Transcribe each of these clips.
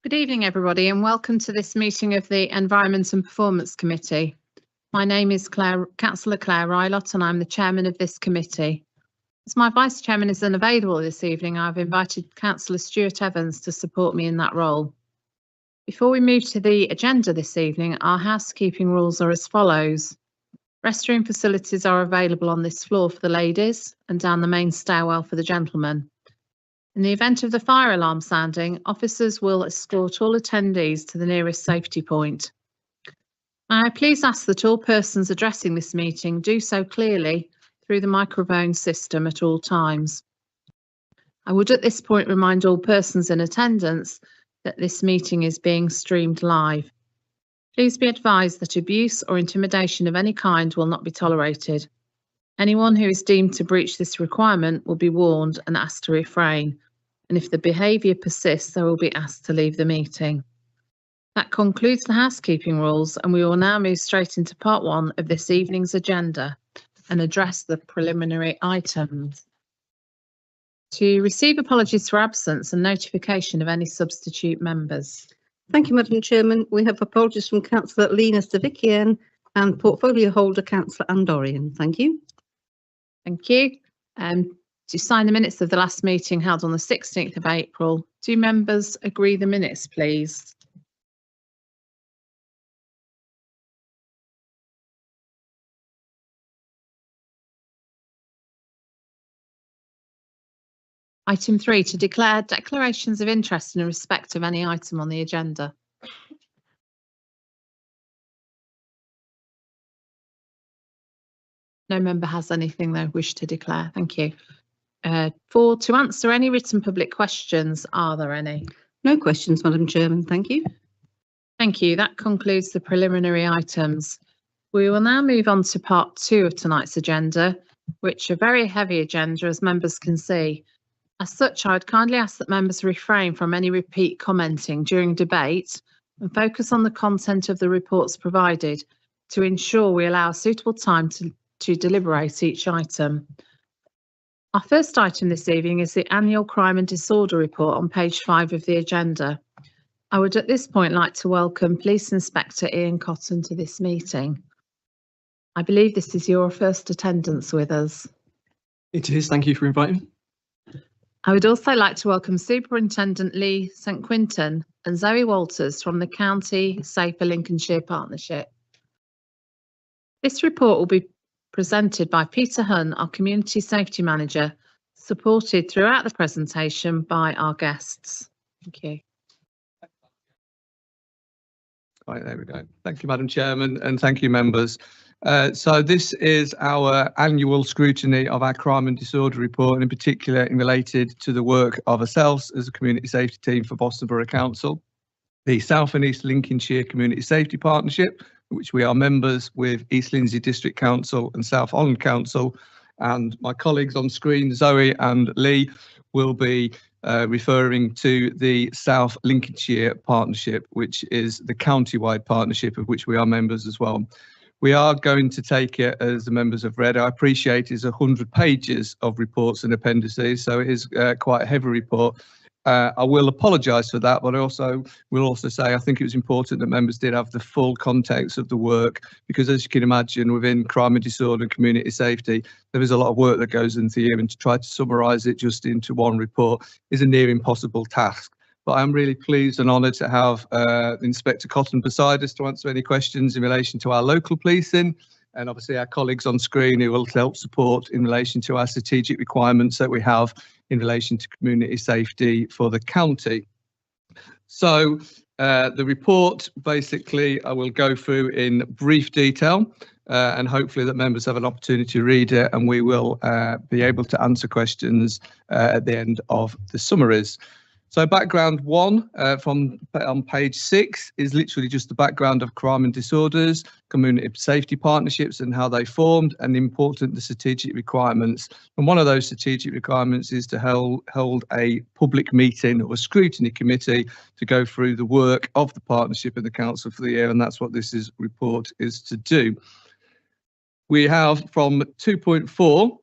Good evening, everybody, and welcome to this meeting of the Environment and Performance Committee. My name is Councillor Claire Rylott, and I'm the chairman of this committee. As my vice chairman is unavailable this evening, I've invited Councillor Stuart Evans to support me in that role. Before we move to the agenda this evening, our housekeeping rules are as follows. Restroom facilities are available on this floor for the ladies and down the main stairwell for the gentlemen. In the event of the fire alarm sounding, officers will escort all attendees to the nearest safety point. May I please ask that all persons addressing this meeting do so clearly through the microphone system at all times. I would at this point remind all persons in attendance that this meeting is being streamed live. Please be advised that abuse or intimidation of any kind will not be tolerated. Anyone who is deemed to breach this requirement will be warned and asked to refrain, and if the behaviour persists, they will be asked to leave the meeting. That concludes the housekeeping rules, and we will now move straight into part one of this evening's agenda and address the preliminary items. To receive apologies for absence and notification of any substitute members. Thank you, Madam Chairman. We have apologies from Councillor Lena Stavikian and portfolio holder Councillor Andorian. Thank you. Thank you. To sign the minutes of the last meeting held on the 16th of April, do members agree the minutes, please? Item 3, to declare declarations of interest in respect of any item on the agenda. No member has anything they wish to declare. Thank you. 4, to answer any written public questions. Are there any? No questions, Madam Chairman. Thank you. Thank you. That concludes the preliminary items. We will now move on to part 2 of tonight's agenda, which is a very heavy agenda, as members can see. As such, I would kindly ask that members refrain from any repeat commenting during debate and focus on the content of the reports provided to ensure we allow suitable time to deliberate each item. Our first item this evening is the annual crime and disorder report on page 5 of the agenda. I would at this point like to welcome Police Inspector Ian Cotton to this meeting. I believe this is your first attendance with us. It is. Thank you for inviting me. I would also like to welcome Superintendent Lee St Quinton and Zoe Walters from the County Safer Lincolnshire Partnership. This report will be presented by Peter Hunn, our Community Safety Manager, supported throughout the presentation by our guests. Thank you. Right, there we go. Thank you, Madam Chairman, and thank you, members. So this is our annual scrutiny of our crime and disorder report, and in particular related to the work of ourselves as a community safety team for Boston Borough Council, the South and East Lincolnshire Community Safety Partnership, which we are members with East Lindsey District Council and South Holland Council, and my colleagues on screen, Zoe and Lee, will be referring to the South Lincolnshire Partnership, which is the county-wide partnership of which we are members as well. We are going to take it, as the members have read, I appreciate it's 100 pages of reports and appendices, so it is quite a heavy report. I will apologise for that, but I will also say I think it was important that members did have the full context of the work, because as you can imagine, within crime and disorder and community safety, there is a lot of work that goes into here, and to try to summarise it just into one report is a near impossible task. But I'm really pleased and honoured to have Inspector Cotton beside us to answer any questions in relation to our local policing, and obviously our colleagues on screen who will help support in relation to our strategic requirements that we have in relation to community safety for the county. So the report, basically, I will go through in brief detail, and hopefully that members have an opportunity to read it, and we will be able to answer questions at the end of the summaries. So background 1 on page 6 is literally just the background of crime and disorders, community safety partnerships and how they formed, and the strategic requirements. And one of those strategic requirements is to hold a public meeting or a scrutiny committee to go through the work of the partnership and the council for the year, and that's what this report is to do. We have from 2.4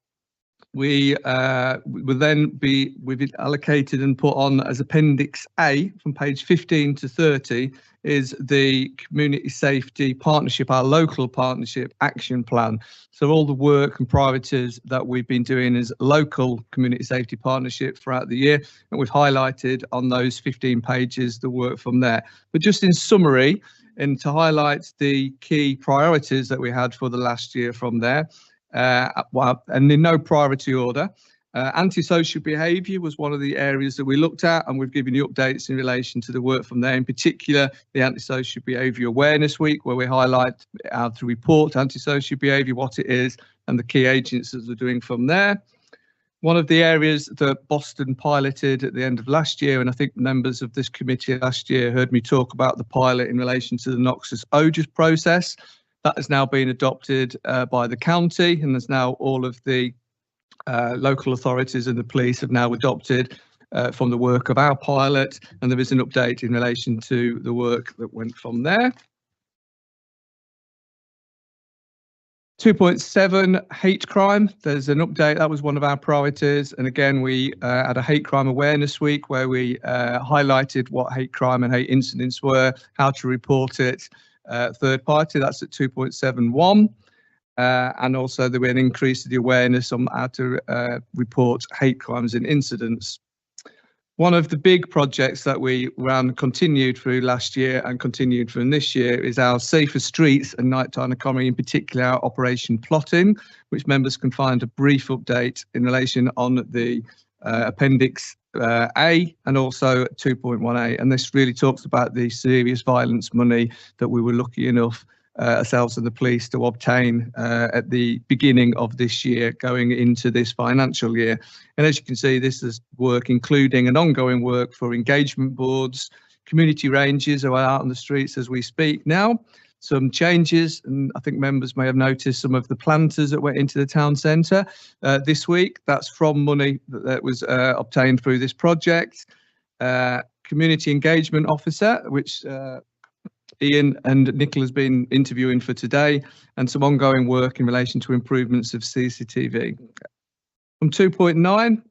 We will then we've allocated and put on as Appendix A from page 15 to 30 is the Community Safety Partnership, our local partnership action plan. So all the work and priorities that we've been doing as local community safety partnership throughout the year, and we've highlighted on those 15 pages the work from there. But just in summary, and to highlight the key priorities that we had for the last year from there, and in no priority order, antisocial behaviour was one of the areas that we looked at, and we've given you updates in relation to the work from there, in particular the Antisocial Behaviour Awareness Week, where we highlight how to report antisocial behaviour, what it is, and the key agencies that are doing from there. One of the areas that Boston piloted at the end of last year, and I think members of this committee last year heard me talk about the pilot in relation to the noxious odours process. That has now been adopted by the county, and there's now all of the local authorities and the police have now adopted from the work of our pilot, and there is an update in relation to the work that went from there. 2.7 hate crime, there's an update. That was one of our priorities, and again we had a hate crime awareness week where we highlighted what hate crime and hate incidents were, how to report it, third party, that's at 2.71, and also there was an increase to the awareness on how to report hate crimes and incidents. One of the big projects that we ran, continued through last year and continued from this year, is our Safer Streets and Nighttime Economy, in particular our Operation Plotting, which members can find a brief update in relation on the Appendix A and also 2.1A, and this really talks about the serious violence money that we were lucky enough ourselves and the police to obtain at the beginning of this year going into this financial year. And as you can see, this is work including an ongoing work for engagement boards, community rangers who are out on the streets as we speak now. Some changes, and I think members may have noticed some of the planters that went into the town centre this week. That's from money that was obtained through this project. Community engagement officer, which Ian and Nicola has been interviewing for today, and some ongoing work in relation to improvements of CCTV. From 2.9,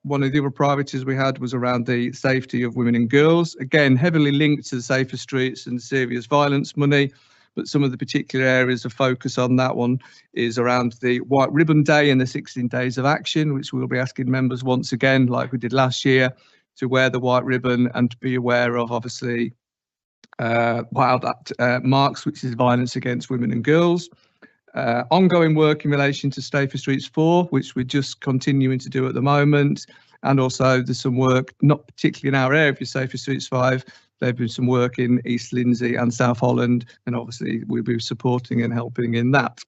one of the other priorities we had was around the safety of women and girls, again heavily linked to the Safer Streets and serious violence money, but some of the particular areas of focus on that one is around the White Ribbon Day and the 16 days of action, which we'll be asking members once again, like we did last year, to wear the white ribbon and to be aware of obviously while that marks, which is violence against women and girls. Ongoing work in relation to Safer Streets 4, which we're just continuing to do at the moment, and also there's some work, not particularly in our area for Safer Streets 5, there's been some work in East Lindsey and South Holland, and obviously we'll be supporting and helping in that.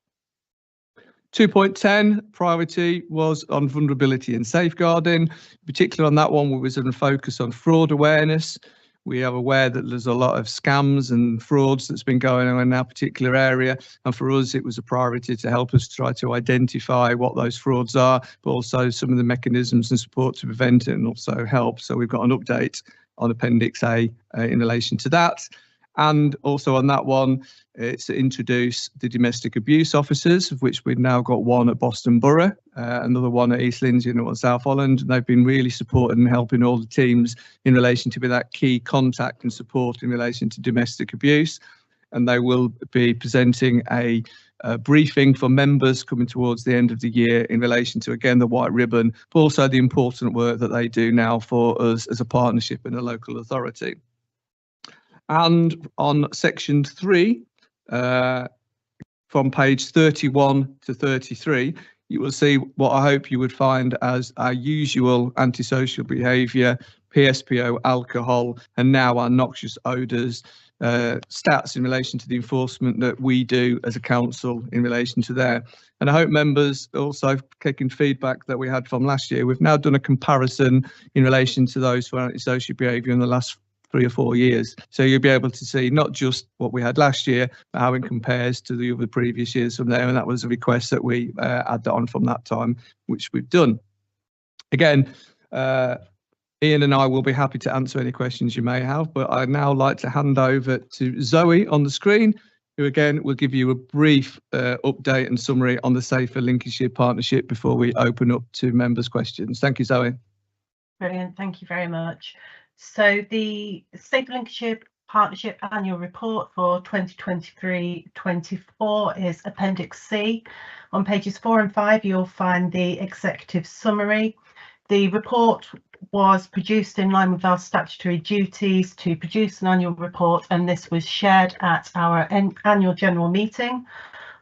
2.10 priority was on vulnerability and safeguarding, particularly on that one we was in a focus on fraud awareness. We are aware that there's a lot of scams and frauds that's been going on in our particular area, and for us it was a priority to help us try to identify what those frauds are, but also some of the mechanisms and support to prevent it and also help. So we've got an update on Appendix A in relation to that. And also on that one, it's to introduce the domestic abuse officers, of which we've now got one at Boston Borough, another one at East Lindsey and one at South Holland. And they've been really supporting and helping all the teams in relation to be that key contact and support in relation to domestic abuse. And they will be presenting a briefing for members coming towards the end of the year in relation to, again, the white ribbon, but also the important work that they do now for us as a partnership and a local authority. And on section 3, from page 31 to 33, you will see what I hope you would find as our usual antisocial behaviour, PSPO, alcohol, and now our noxious odours stats in relation to the enforcement that we do as a council in relation to there. And I hope members also taking feedback that we had from last year. We've now done a comparison in relation to those for antisocial behaviour in the last 3 or 4 years. So you'll be able to see not just what we had last year, but how it compares to the other previous years from there. And that was a request that we added on from that time, which we've done. Again, Ian and I will be happy to answer any questions you may have, but I'd now like to hand over to Zoe on the screen, who again will give you a brief update and summary on the Safer Lincolnshire Partnership before we open up to members' questions. Thank you, Zoe. Brilliant, thank you very much. So the Safer Lincolnshire Partnership Annual Report for 2023-24 is Appendix C. On pages 4 and 5 you'll find the executive summary. The report was produced in line with our statutory duties to produce an annual report, and this was shared at our annual general meeting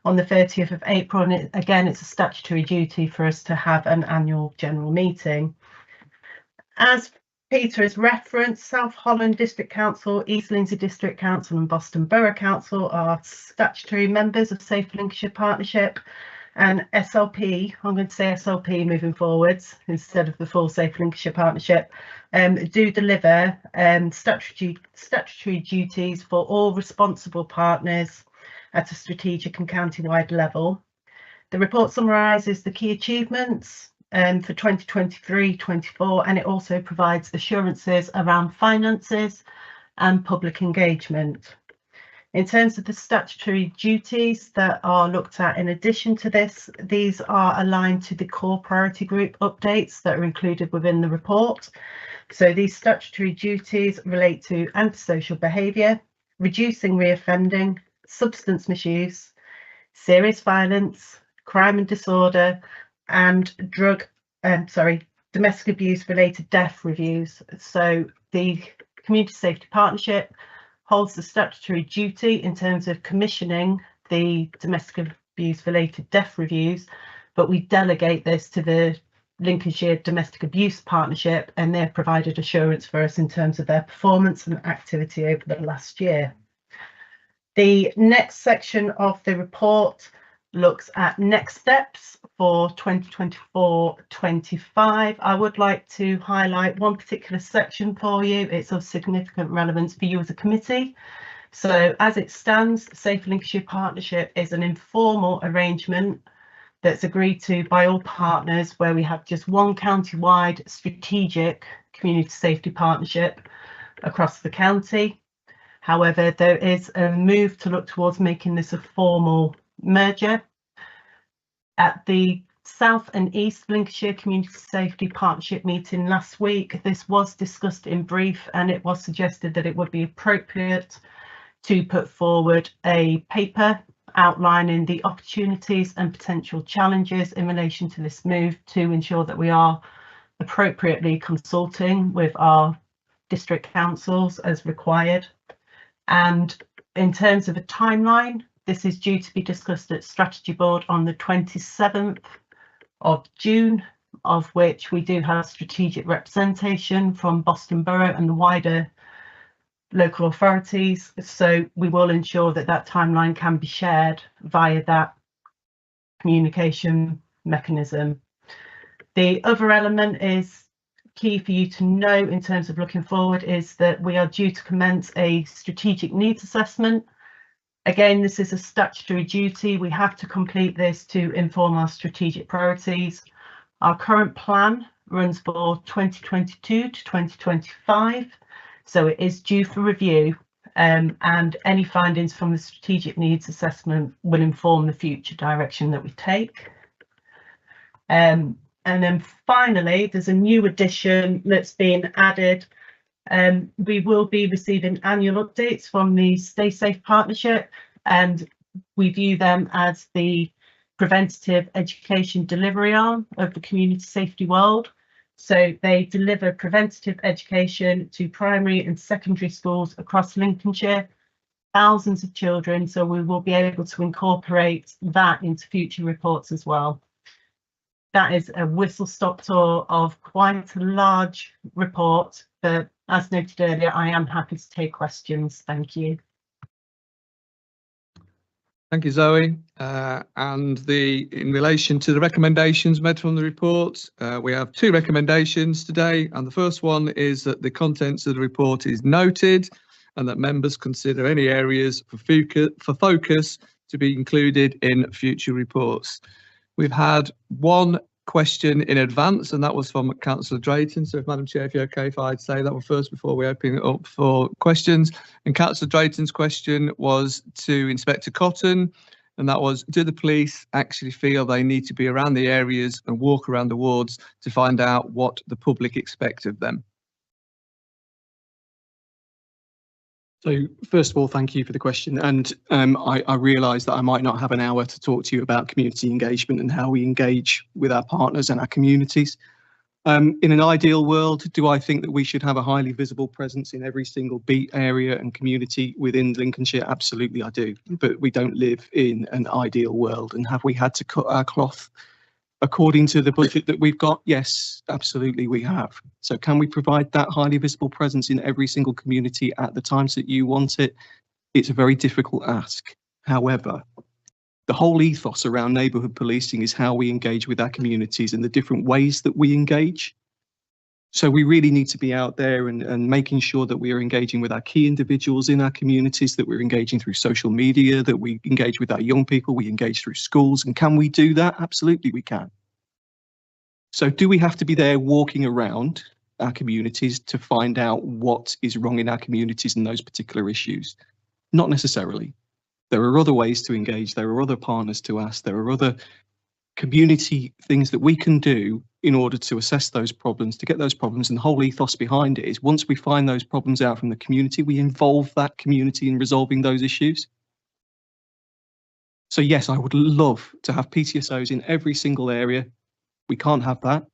on the 30th of April, and again it's a statutory duty for us to have an annual general meeting. As Peter has referenced, South Holland District Council, East Lindsey District Council and Boston Borough Council are statutory members of Safer Lincolnshire Partnership, and SLP, I'm going to say SLP moving forwards instead of the full Safer Lincolnshire Partnership, do deliver statutory duties for all responsible partners at a strategic and county-wide level. The report summarises the key achievements for 2023-24, and it also provides assurances around finances and public engagement. In terms of the statutory duties that are looked at in addition to this, these are aligned to the core priority group updates that are included within the report. So these statutory duties relate to antisocial behaviour, reducing reoffending, substance misuse, serious violence, crime and disorder, and domestic abuse related death reviews. So the Community Safety Partnership holds the statutory duty in terms of commissioning the domestic abuse related death reviews, but we delegate this to the Lincolnshire Domestic Abuse Partnership, and they've provided assurance for us in terms of their performance and activity over the last year. The next section of the report looks at next steps for 2024-25. I would like to highlight one particular section for you. It's of significant relevance for you as a committee. So as it stands, the Safer Lincolnshire Partnership is an informal arrangement that's agreed to by all partners, where we have just one county-wide strategic community safety partnership across the county. However, there is a move to look towards making this a formal merger. At the South and East Lincolnshire Community Safety Partnership meeting last week, this was discussed in brief, and it was suggested that it would be appropriate to put forward a paper outlining the opportunities and potential challenges in relation to this move, to ensure that we are appropriately consulting with our district councils as required. And in terms of a timeline, this is due to be discussed at Strategy Board on the 27th of June, of which we do have strategic representation from Boston Borough and the wider local authorities. So we will ensure that that timeline can be shared via that communication mechanism. The other element is key for you to know in terms of looking forward, is that we are due to commence a strategic needs assessment. Again, this is a statutory duty. We have to complete this to inform our strategic priorities. Our current plan runs for 2022 to 2025, so it is due for review, and any findings from the strategic needs assessment will inform the future direction that we take. And then finally, there's a new addition that's been added. We will be receiving annual updates from the Stay Safe Partnership, and we view them as the preventative education delivery arm of the community safety world. So they deliver preventative education to primary and secondary schools across Lincolnshire, thousands of children, so we will be able to incorporate that into future reports as well. That is a whistle-stop tour of quite a large report, but as noted earlier, I am happy to take questions. Thank you. Thank you, Zoe. And in relation to the recommendations made from the report, we have two recommendations today. And the first one is that the contents of the report is noted, and that members consider any areas for focus to be included in future reports. We've had one question in advance, and that was from Councillor Drayton. So if Madam Chair, if you're okay, if I'd say that one first before we open it up for questions. And Councillor Drayton's question was to Inspector Cotton, and that was, do the police actually feel they need to be around the areas and walk around the wards to find out what the public expect of them? So first of all, thank you for the question. And I realise that I might not have an hour to talk to you about community engagement and how we engage with our partners and our communities. In an ideal world, do I think that we should have a highly visible presence in every single beat area and community within Lincolnshire? Absolutely, I do. But we don't live in an ideal world. And have we had to cut our cloth according to the budget that we've got? Yes, absolutely we have. So can we provide that highly visible presence in every single community at the times that you want it? It's a very difficult ask. However, the whole ethos around neighbourhood policing is how we engage with our communities and the different ways that we engage. So we really need to be out there and making sure that we are engaging with our key individuals in our communities, that we're engaging through social media, that we engage with our young people, we engage through schools. And can we do that? Absolutely, we can. So do we have to be there walking around our communities to find out what is wrong in our communities and those particular issues? Not necessarily. There are other ways to engage. There are other partners to ask. There are other community things that we can do in order to assess those problems, to get those problems. And the whole ethos behind it is once we find those problems out from the community, we involve that community in resolving those issues. So yes, I would love to have PTSOs in every single area. We can't have that,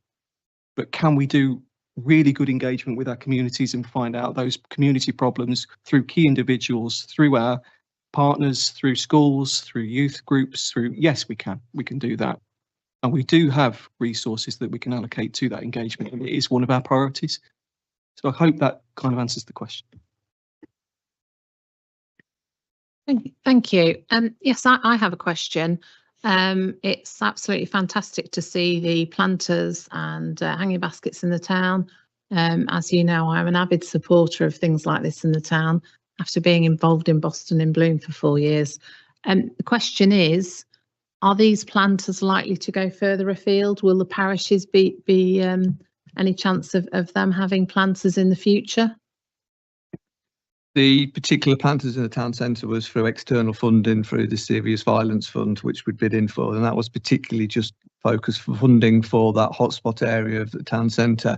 but can we do really good engagement with our communities and find out those community problems through key individuals, through our partners, through schools, through youth groups, yes, we can do that. And we do have resources that we can allocate to that engagement, and it is one of our priorities. So I hope that kind of answers the question. Thank you. Yes, I have a question. It's absolutely fantastic to see the planters and hanging baskets in the town. As you know, I'm an avid supporter of things like this in the town after being involved in Boston in Bloom for 4 years. The question is, are these planters likely to go further afield? Will the parishes be any chance of them having planters in the future? The particular planters in the town centre was through external funding through the Serious Violence Fund, which we'd bid in for, and that was particularly just focused for funding for that hotspot area of the town centre.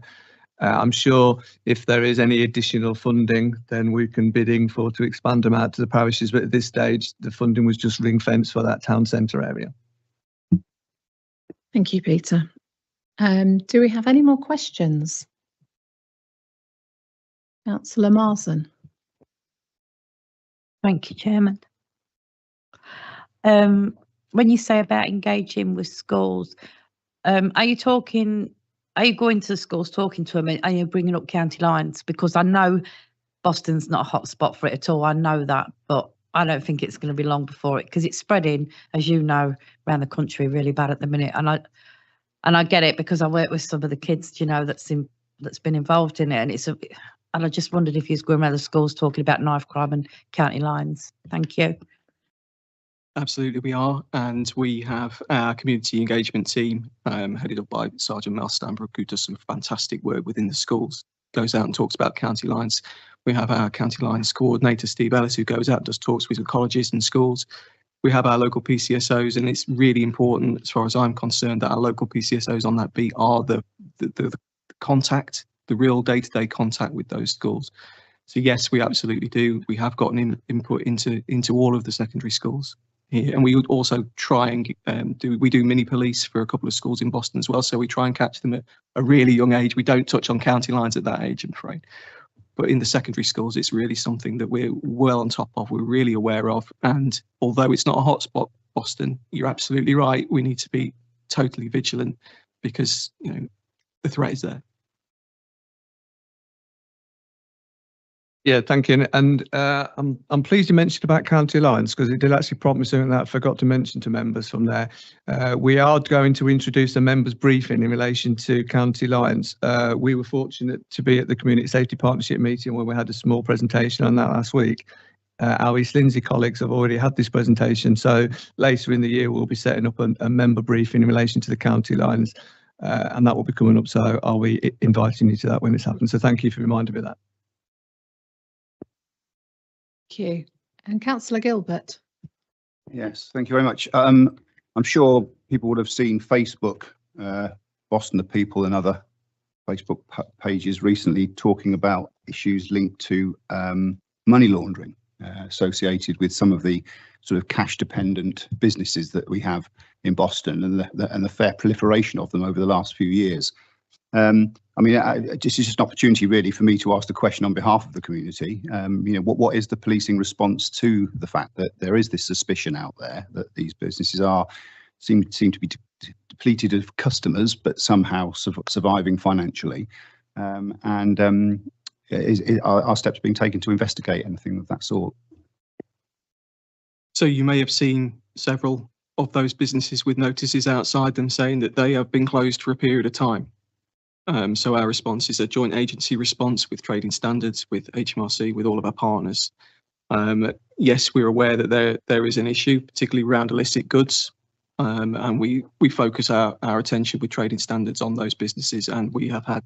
I'm sure if there is any additional funding, then we can bid in for to expand them out to the parishes. But at this stage, the funding was just ring fence for that town centre area. Thank you, Peter. Do we have any more questions? Councillor Marsden. Thank you, Chairman. When you say about engaging with schools, are you going to the schools, talking to them, and are you bringing up county lines? Because I know Boston's not a hot spot for it at all. I know that, but I don't think it's going to be long before it, because it's spreading, as you know, around the country really bad at the minute. And I get it because I work with some of the kids, you know, that's been involved in it, and I just wondered if you was going around the schools talking about knife crime and county lines. Thank you. Absolutely, we are, and we have our community engagement team headed up by Sergeant Mel Stanbrook, who does some fantastic work within the schools, goes out and talks about county lines. We have our county lines coordinator, Steve Ellis, who goes out and does talks with colleges and schools. We have our local PCSOs, and it's really important, as far as I'm concerned, that our local PCSOs on that beat are the contact, the real day-to-day contact with those schools. So yes, we absolutely do. We have gotten input into all of the secondary schools here, and we would also try and do mini police for a couple of schools in Boston as well. So we try and catch them at a really young age. We don't touch on county lines at that age, I'm afraid. But in the secondary schools, it's really something that we're well on top of, we're really aware of. And although it's not a hotspot, Boston, you're absolutely right. We need to be totally vigilant because, you know, the threat is there. Yeah, thank you. And I'm pleased you mentioned about county lines, because it did actually prompt me something that I forgot to mention to members from there. We are going to introduce a members briefing in relation to county lines. We were fortunate to be at the Community Safety Partnership meeting where we had a small presentation on that last week. Our East Lindsey colleagues have already had this presentation, so later in the year we'll be setting up a member briefing in relation to the county lines. and that will be coming up. So I'll be inviting you to that when it's happened. So thank you for reminding me of that. Thank you. And Councillor Gilbert. Yes, thank you very much. I'm sure people would have seen Facebook, Boston the People and other Facebook pages recently talking about issues linked to money laundering associated with some of the sort of cash dependent businesses that we have in Boston, and the fair proliferation of them over the last few years. I mean, this is just an opportunity really for me to ask the question on behalf of the community. You know, what is the policing response to the fact that there is this suspicion out there that these businesses seem to be depleted of customers, but somehow surviving financially? Are steps being taken to investigate anything of that sort? So you may have seen several of those businesses with notices outside them saying that they have been closed for a period of time. So our response is a joint agency response with trading standards, with HMRC, with all of our partners. Yes, we're aware that there is an issue, particularly around illicit goods, and we focus our attention with trading standards on those businesses, and we have had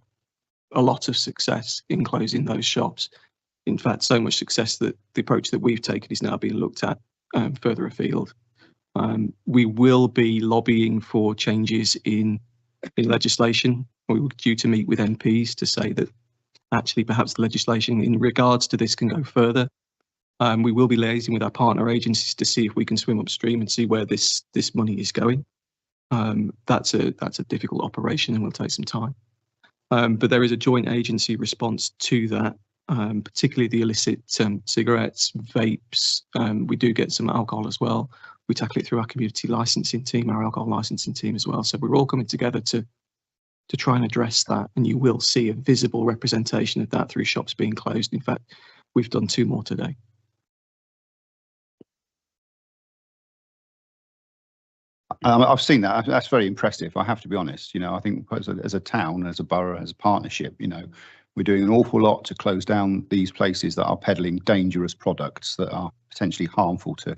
a lot of success in closing those shops. In fact, so much success that the approach that we've taken is now being looked at further afield. We will be lobbying for changes in legislation. We were due to meet with MPs to say that actually perhaps the legislation in regards to this can go further. We will be liaising with our partner agencies to see if we can swim upstream and see where this money is going. That's a difficult operation and will take some time. But there is a joint agency response to that, particularly the illicit cigarettes, vapes. We do get some alcohol as well. We tackle it through our community licensing team, our alcohol licensing team as well. So we're all coming together to try and address that, and you will see a visible representation of that through shops being closed. In fact, we've done 2 more today. I've seen that. That's very impressive. I have to be honest. You know, I think as a town, as a borough, as a partnership, you know, we're doing an awful lot to close down these places that are peddling dangerous products that are potentially harmful to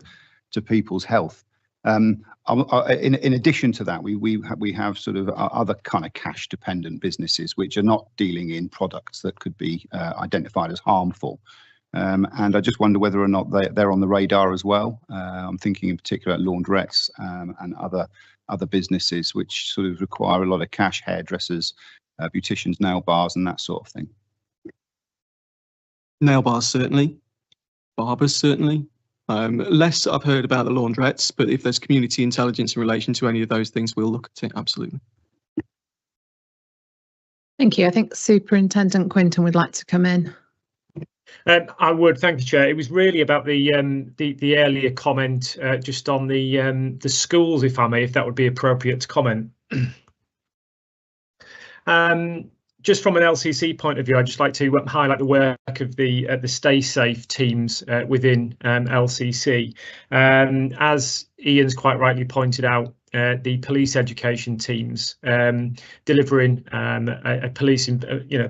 people's health. In addition to that, we have sort of other kind of cash dependent businesses which are not dealing in products that could be identified as harmful. And I just wonder whether or not they're on the radar as well. I'm thinking in particular at laundrettes and other businesses which sort of require a lot of cash, hairdressers, beauticians, nail bars and that sort of thing. Nail bars, certainly. Barbers, certainly. Less I've heard about the laundrettes, but if there's community intelligence in relation to any of those things, we'll look at it, absolutely. Thank you. I think Superintendent Quinton would like to come in. I would, thank you, Chair. It was really about the earlier comment just on the schools, if I may, if that would be appropriate to comment. Just from an LCC point of view, I'd just like to highlight the work of the Stay Safe teams within LCC. As Ian's quite rightly pointed out, the police education teams delivering a policing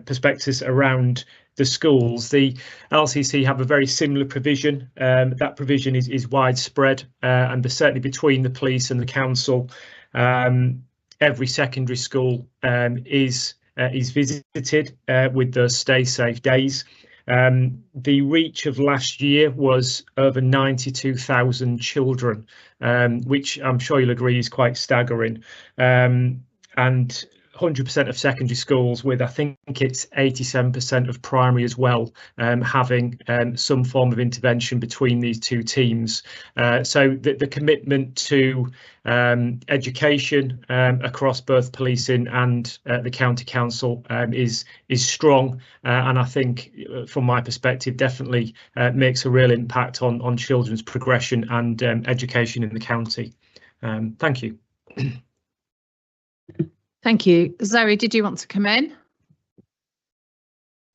perspectives around the schools. The LCC have a very similar provision. That provision is widespread, and certainly between the police and the council, every secondary school is visited with those Stay Safe days. The reach of last year was over 92,000 children, which I'm sure you'll agree is quite staggering. And 100% of secondary schools, with I think it's 87% of primary as well, having some form of intervention between these two teams. So the commitment to education across both policing and the county council is strong, and I think from my perspective definitely makes a real impact on children's progression and education in the county. Thank you. Thank you. Zoe, did you want to come in?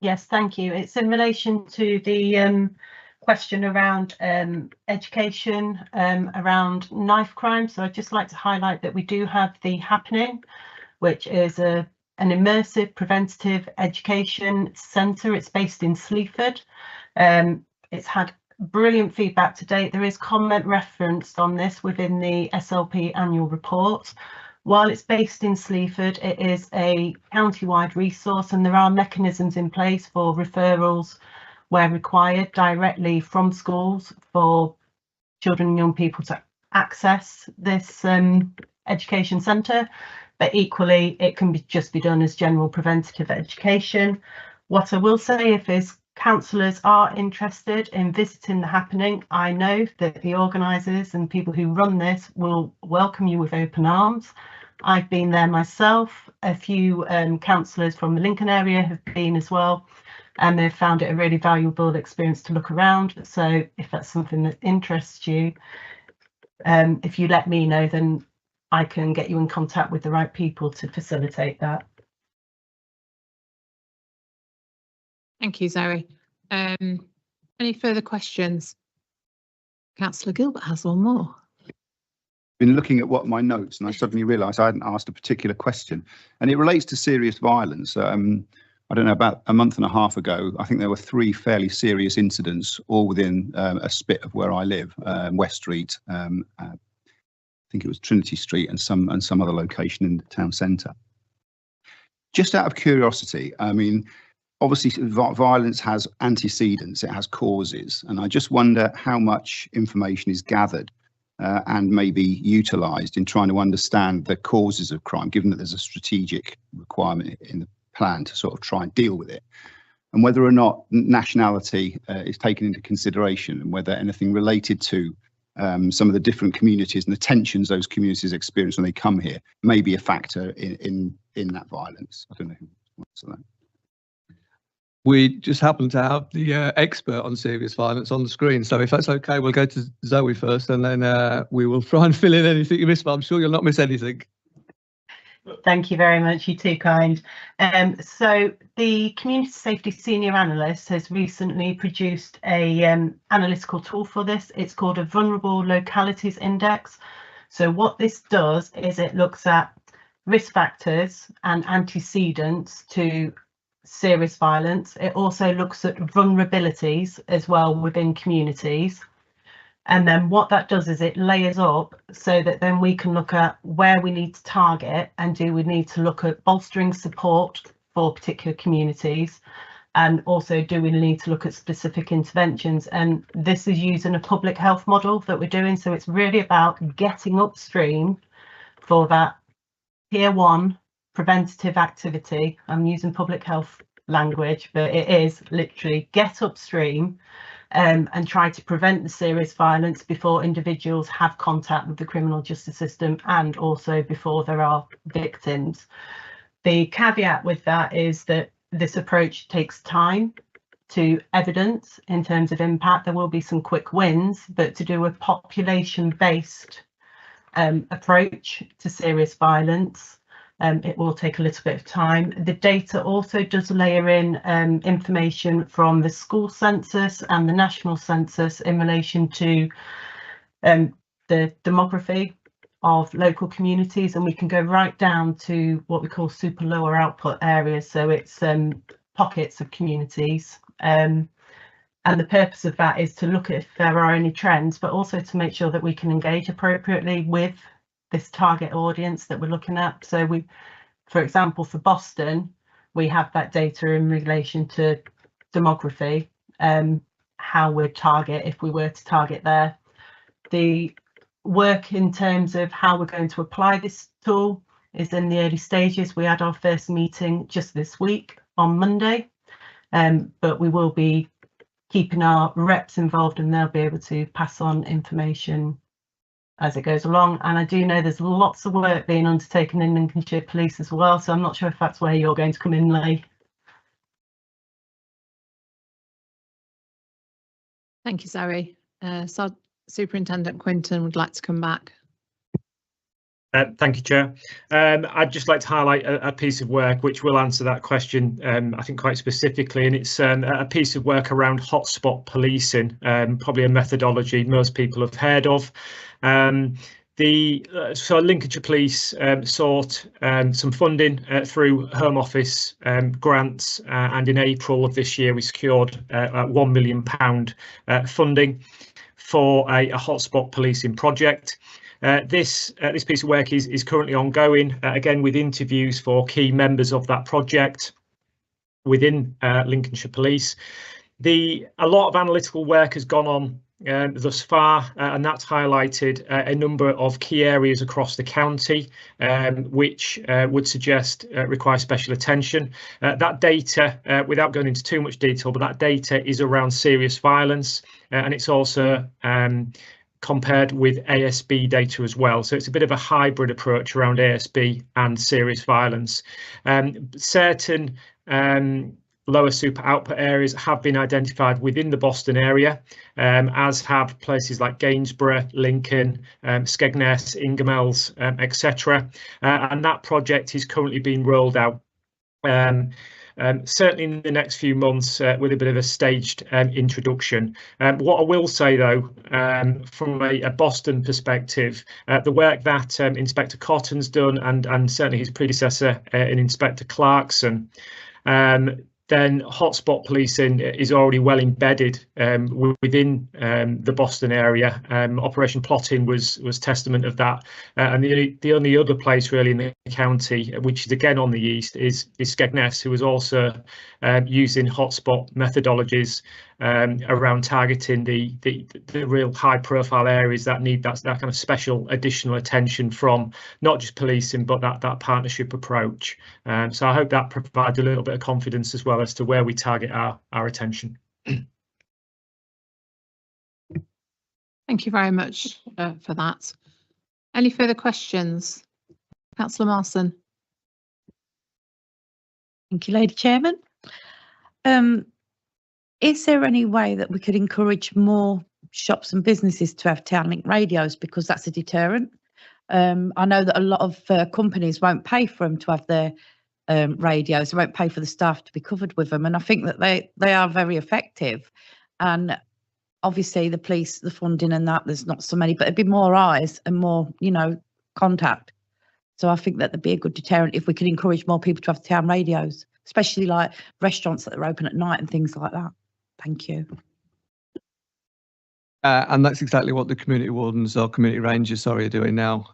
Yes, thank you. It's in relation to the question around education around knife crime. So I'd just like to highlight that we do have the Happening, which is an immersive preventative education centre. It's based in Sleaford. It's had brilliant feedback to date. There is comment referenced on this within the SLP annual report. While it's based in Sleaford, it is a county-wide resource, and there are mechanisms in place for referrals where required directly from schools for children and young people to access this education centre. But equally, it can just be done as general preventative education. What I will say, if councillors are interested in visiting the happening, I know that the organisers and people who run this will welcome you with open arms. I've been there myself. A few councillors from the Lincoln area have been as well, and they've found it a really valuable experience to look around. So if that's something that interests you, if you let me know, then I can get you in contact with the right people to facilitate that. Thank you, Zoe. Any further questions? Councillor Gilbert has one more. Been looking at my notes and I suddenly realised I hadn't asked a particular question, and it relates to serious violence. I don't know, about a month and a half ago, I think there were 3 fairly serious incidents, all within a spit of where I live, West Street, I think it was Trinity Street, and some other location in the town centre. Just out of curiosity, I mean, obviously violence has antecedents, it has causes, and I just wonder how much information is gathered and maybe utilised in trying to understand the causes of crime, given that there's a strategic requirement in the plan to sort of try and deal with it, and whether or not nationality is taken into consideration, and whether anything related to some of the different communities and the tensions those communities experience when they come here may be a factor in that violence. I don't know who wants to that. We just happen to have the expert on serious violence on the screen. So if that's okay, we'll go to Zoe first, and then we will try and fill in anything you miss, but I'm sure you'll not miss anything. Thank you very much, you're too kind. So the Community Safety Senior Analyst has recently produced a analytical tool for this. It's called a Vulnerable Localities Index. So what this does is it looks at risk factors and antecedents to serious violence. It also looks at vulnerabilities as well within communities. And then what that does is it layers up so that then we can look at where we need to target, and do we need to look at bolstering support for particular communities, and also do we need to look at specific interventions. And this is using a public health model that we're doing, so it's really about getting upstream for that tier 1 preventative activity. I'm using public health language, but it is literally get upstream and try to prevent the serious violence before individuals have contact with the criminal justice system, and also before there are victims. The caveat with that is that this approach takes time to evidence in terms of impact. There will be some quick wins, but to do a population-based approach to serious violence, it will take a little bit of time. The data also does layer in information from the school census and the national census in relation to the demography of local communities, and we can go right down to what we call super lower output areas. So it's pockets of communities. And the purpose of that is to look at if there are any trends, but also to make sure that we can engage appropriately with this target audience that we're looking at. So we, for example, for Boston, we have that data in relation to demography, how we'd target if we were to target there. The work in terms of how we're going to apply this tool is in the early stages. We had our first meeting just this week on Monday, but we will be keeping our reps involved, and they'll be able to pass on information as it goes along. And I do know there's lots of work being undertaken in Lincolnshire Police as well, so I'm not sure if that's where you're going to come in, Lee. Thank you, Zoe. So Superintendent Quinton would like to come back. Thank you, Chair. I'd just like to highlight a piece of work which will answer that question, I think quite specifically, and it's a piece of work around hotspot policing, probably a methodology most people have heard of. So Lincolnshire Police sought some funding through Home Office grants, and in April of this year we secured £1 million funding for a hotspot policing project. This piece of work is currently ongoing, again with interviews for key members of that project within Lincolnshire Police. A lot of analytical work has gone on thus far, and that's highlighted a number of key areas across the county, which would suggest require special attention. That data, without going into too much detail, but that data is around serious violence, and it's also compared with ASB data as well. So it's a bit of a hybrid approach around ASB and serious violence. Certain lower super output areas have been identified within the Boston area, as have places like Gainsborough, Lincoln, Skegness, Ingermells, etc. And that project is currently being rolled out. Certainly in the next few months with a bit of a staged introduction. What I will say though, from a Boston perspective, the work that Inspector Cotton's done and certainly his predecessor in Inspector Clarkson, then hotspot policing is already well embedded within the Boston area. Operation Plotting was testament of that, and the only other place really in the county, which is again on the east, is Skegness, who is also using hotspot methodologies around targeting the real high profile areas that need that kind of special additional attention from not just policing but that partnership approach. So I hope that provides a little bit of confidence as well as to where we target our attention. Thank you very much for that. Any further questions? Councillor Marson. Thank you, Lady Chairman. Is there any way that we could encourage more shops and businesses to have town link radios, because that's a deterrent? I know that a lot of companies won't pay for them to have their radios, they won't pay for the staff to be covered with them, and I think that they are very effective. And obviously the police, the funding and that, there's not so many, but it'd be more eyes and more, contact. So I think that there'd be a good deterrent if we could encourage more people to have town radios, especially like restaurants that are open at night and things like that. Thank you. And that's exactly what the community wardens or community rangers, are doing now.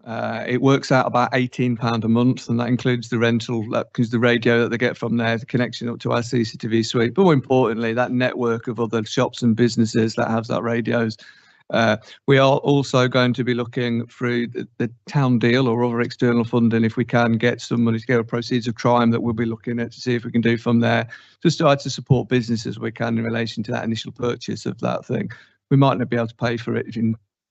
It works out about £18 a month, and that includes the rental, because the radio that they get from there, the connection up to our CCTV suite. But more importantly, that network of other shops and businesses that have that radios. We are also going to be looking through the town deal or other external funding, if we can get some money together, proceeds of crime that we'll be looking at to see if we can do from there, just to try to support businesses we can in relation to that initial purchase of that thing. We might not be able to pay for it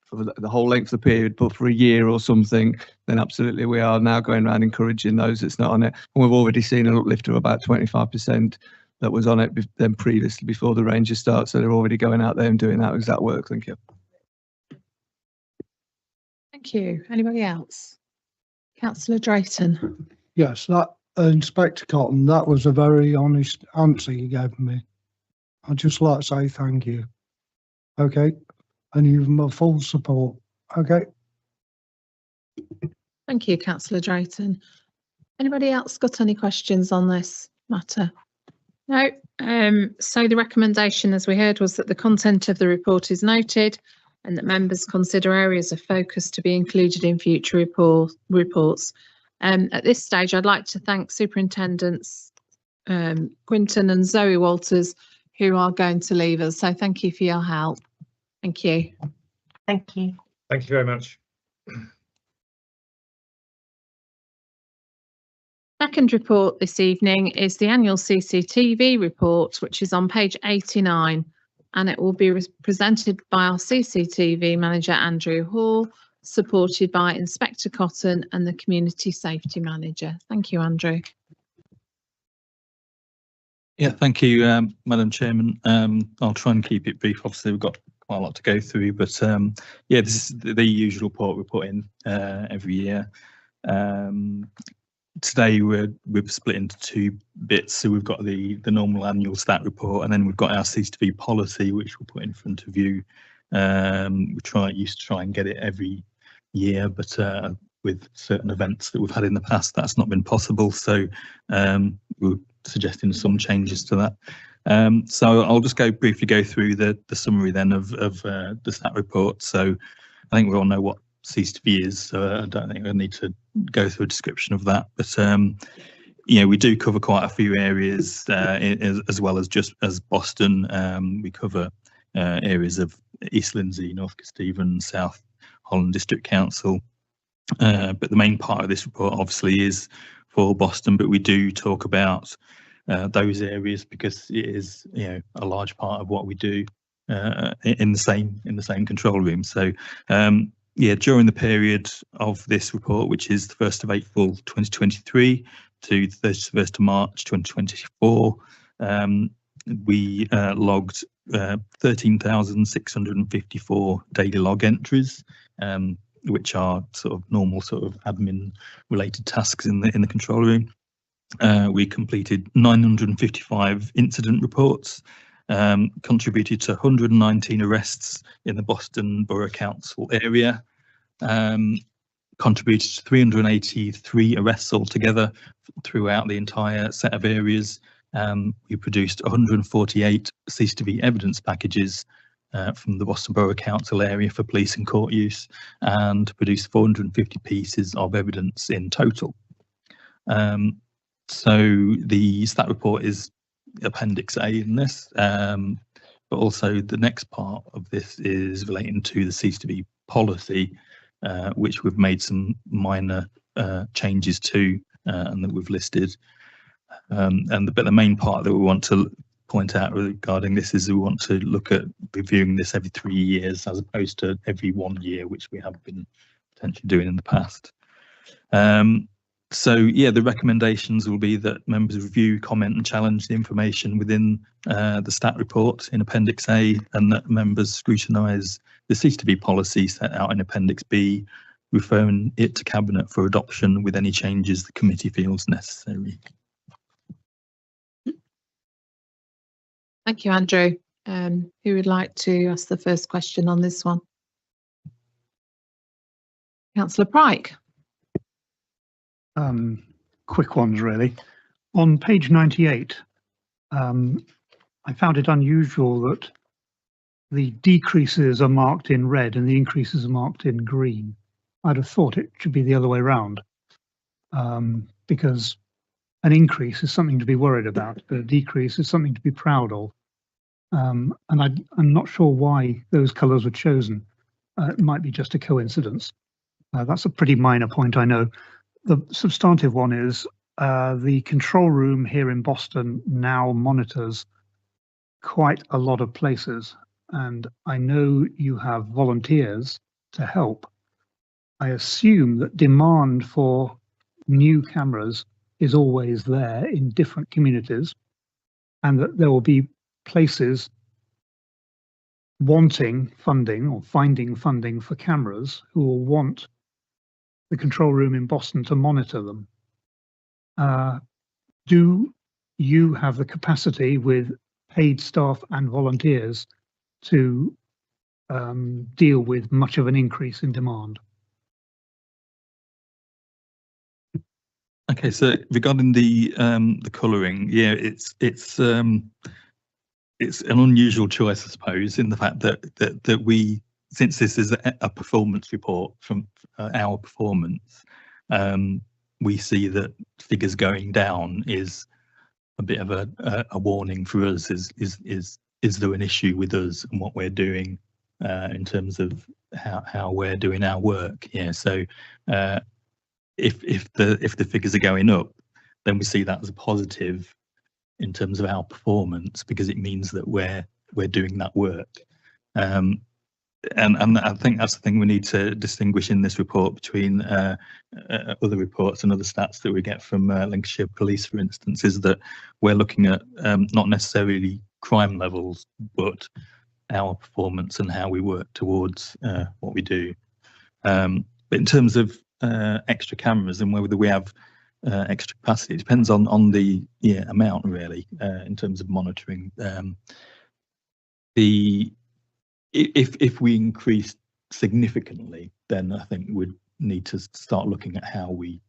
for the whole length of the period, but for a year or something, then absolutely we are now going around encouraging those that's not on it. And we've already seen an uplift of about 25% that was on it then previously before the Rangers start. So they're already going out there and doing that exact work. Thank you. Thank you. Anybody else? Councillor Drayton. Yes, that Inspector Cotton, that was a very honest answer you gave me. I'd just like to say thank you. Okay, and you've my full support. Okay. Thank you, Councillor Drayton. Anybody else got any questions on this matter? No. So the recommendation, as we heard, was that the content of the report is noted and that members consider areas of focus to be included in future reports. At this stage, I'd like to thank Superintendents Quinton and Zoe Walters, who are going to leave us. So thank you for your help. Thank you. Thank you. Thank you very much. Second report this evening is the annual CCTV report, which is on page 89, and it will be presented by our CCTV manager, Andrew Hall, supported by Inspector Cotton and the Community Safety Manager. Thank you, Andrew. Yeah, thank you, Madam Chairman. I'll try and keep it brief. Obviously, we've got quite a lot to go through, but yeah, this is the usual report we put in every year. Today we've split into two bits. So we've got the normal annual stat report, and then we've got our CCTV policy, which we'll put in front of you. We used to try and get it every year, but with certain events that we've had in the past, that's not been possible. So we're suggesting some changes to that. So I'll just briefly go through the summary then of the stat report. So I think we all know what C2V is, so I don't think I need to go through a description of that. But we do cover quite a few areas as well as just as Boston. We cover areas of East Lindsey, North Kesteven, South Holland District Council. But the main part of this report obviously is for Boston, but we do talk about those areas because it is a large part of what we do in the same control room. So during the period of this report, which is the 1st of April 2023 to the 31st of March 2024, we logged 13,654 daily log entries, which are sort of normal sort of admin related tasks in the control room. We completed 955 incident reports, contributed to 119 arrests in the Boston Borough Council area, contributed to 383 arrests altogether throughout the entire set of areas. We produced 148 CCTV evidence packages from the Boston Borough Council area for police and court use, and produced 450 pieces of evidence in total. So the stat report is Appendix A in this, but also the next part of this is relating to the CCTV policy, which we've made some minor changes to and that we've listed. But the main part that we want to point out regarding this is we want to look at reviewing this every 3 years as opposed to every 1 year, which we have been potentially doing in the past. The recommendations will be that members review, comment and challenge the information within the stat report in Appendix A, and that members scrutinise the CCTV policy set out in Appendix B, referring it to Cabinet for adoption with any changes the committee feels necessary. Thank you, Andrew. Who would like to ask the first question on this one? Councillor Pryke. Quick ones, really. On page 98, I found it unusual that the decreases are marked in red and the increases are marked in green. I'd have thought it should be the other way around, because an increase is something to be worried about, but a decrease is something to be proud of. And I'm not sure why those colours were chosen. It might be just a coincidence. That's a pretty minor point, I know. The substantive one is the control room here in Boston now monitors quite a lot of places, and I know you have volunteers to help. I assume that demand for new cameras is always there in different communities, and that there will be places wanting funding or finding funding for cameras who will want the control room in Boston to monitor them. Do you have the capacity with paid staff and volunteers to deal with much of an increase in demand? Okay, so regarding the colouring, yeah, it's an unusual choice, I suppose, in the fact that we, since this is a performance report from our performance, we see that figures going down is a bit of a warning for us. Is there an issue with us and what we're doing in terms of how we're doing our work? Yeah, so if the figures are going up, then we see that as a positive in terms of our performance, because it means that we're doing that work. And I think that's the thing we need to distinguish in this report between other reports and other stats that we get from Lincolnshire Police, for instance, is that we're looking at not necessarily crime levels, but our performance and how we work towards what we do. But in terms of extra cameras and whether we have extra capacity, it depends on the amount, really, in terms of monitoring. If we increase significantly, then I think we'd need to start looking at how we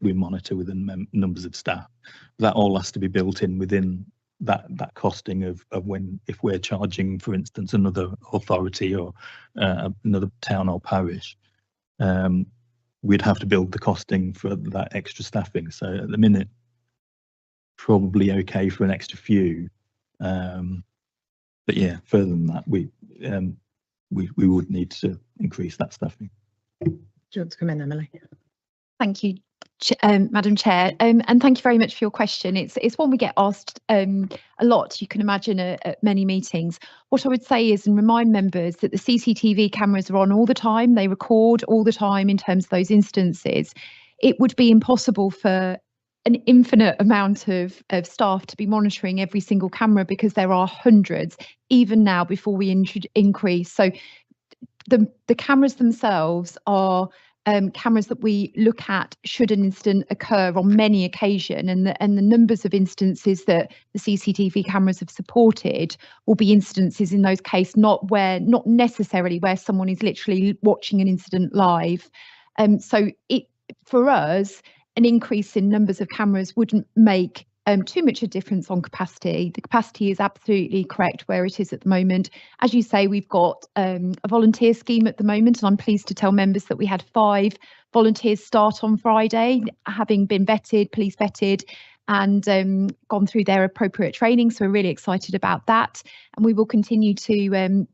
monitor within numbers of staff. That all has to be built in within that costing of if we're charging, for instance, another authority or another town or parish. we'd have to build the costing for that extra staffing. So at the minute, probably okay for an extra few. But yeah, further than that, we would need to increase that staffing. Do you want to come in, Emily? Thank you, Madam Chair, and thank you very much for your question. It's one we get asked a lot, you can imagine, at many meetings. What I would say is, and remind members, that the CCTV cameras are on all the time. They record all the time in terms of those instances. It would be impossible for an infinite amount of staff to be monitoring every single camera, because there are hundreds, even now, before we increase. So the cameras themselves are cameras that we look at should an incident occur on many occasions, and the numbers of instances that the CCTV cameras have supported will be instances in those cases not necessarily where someone is literally watching an incident live. So for us, an increase in numbers of cameras wouldn't make too much a difference on capacity. The capacity is absolutely correct where it is at the moment. As you say, we've got a volunteer scheme at the moment, and I'm pleased to tell members that we had 5 volunteers start on Friday, having been vetted, police vetted, and gone through their appropriate training. So we're really excited about that, and we will continue to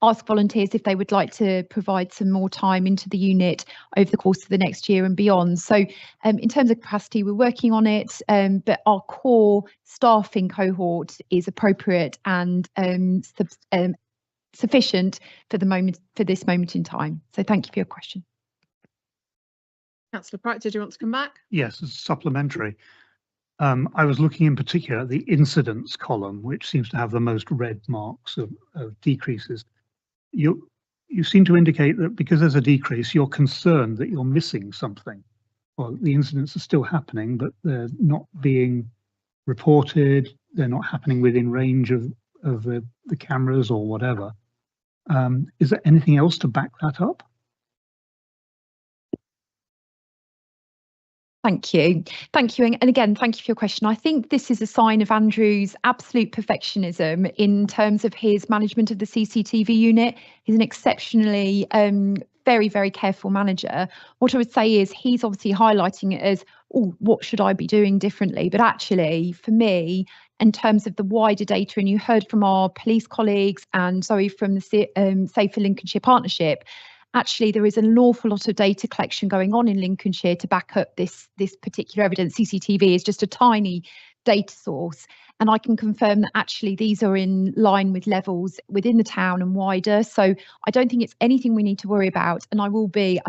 ask volunteers if they would like to provide some more time into the unit over the course of the next year and beyond. So in terms of capacity, we're working on it, but our core staffing cohort is appropriate and sufficient for this moment in time. So thank you for your question. Councillor Bright, did you want to come back? Yes, it's supplementary. I was looking in particular at the incidents column, which seems to have the most red marks of decreases. You seem to indicate that because there's a decrease, you're concerned that you're missing something. Well, the incidents are still happening, but they're not being reported. They're not happening within range of the cameras or whatever. Is there anything else to back that up? Thank you. Thank you. And again, thank you for your question. I think this is a sign of Andrew's absolute perfectionism in terms of his management of the CCTV unit. He's an exceptionally very, very careful manager. What I would say is he's obviously highlighting it as, oh, what should I be doing differently? But actually, for me, in terms of the wider data, and you heard from our police colleagues and Zoe from the Safer Lincolnshire Partnership, actually, there is an awful lot of data collection going on in Lincolnshire to back up this particular evidence. CCTV is just a tiny data source, and I can confirm that actually these are in line with levels within the town and wider. So I don't think it's anything we need to worry about. And I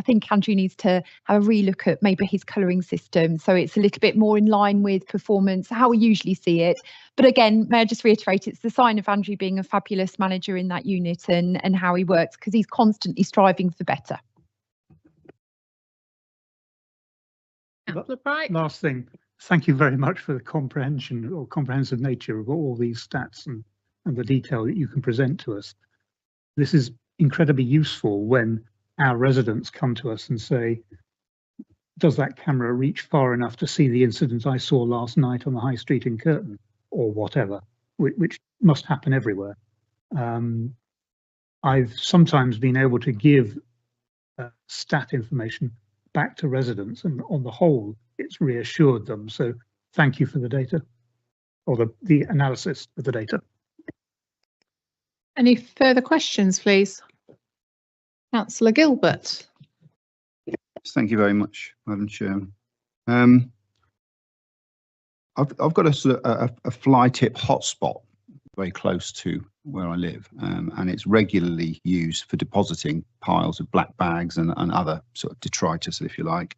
think Andrew needs to have a relook at maybe his colouring system, so it's a little bit more in line with performance, how we usually see it. But again, may I just reiterate, it's the sign of Andrew being a fabulous manager in that unit and how he works, because he's constantly striving for better. Councillor Bright. Last thing, thank you very much for the comprehension or comprehensive nature of all these stats and the detail that you can present to us. This is incredibly useful when our residents come to us and say, does that camera reach far enough to see the incident I saw last night on the high street in Curtin, or whatever, which must happen everywhere. I've sometimes been able to give stat information back to residents, and on the whole, it's reassured them. So thank you for the data, or the analysis of the data. Any further questions, please? Councillor Gilbert. Thank you very much, Madam Chairman. I've got a fly tip hotspot very close to where I live, and it's regularly used for depositing piles of black bags and other sort of detritus, if you like.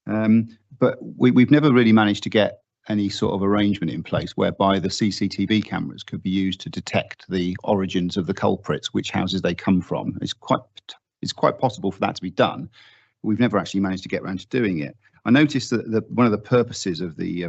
But we've never really managed to get any sort of arrangement in place whereby the CCTV cameras could be used to detect the origins of the culprits, which houses they come from. It's quite possible for that to be done. We've never actually managed to get around to doing it. I noticed that one of the purposes of the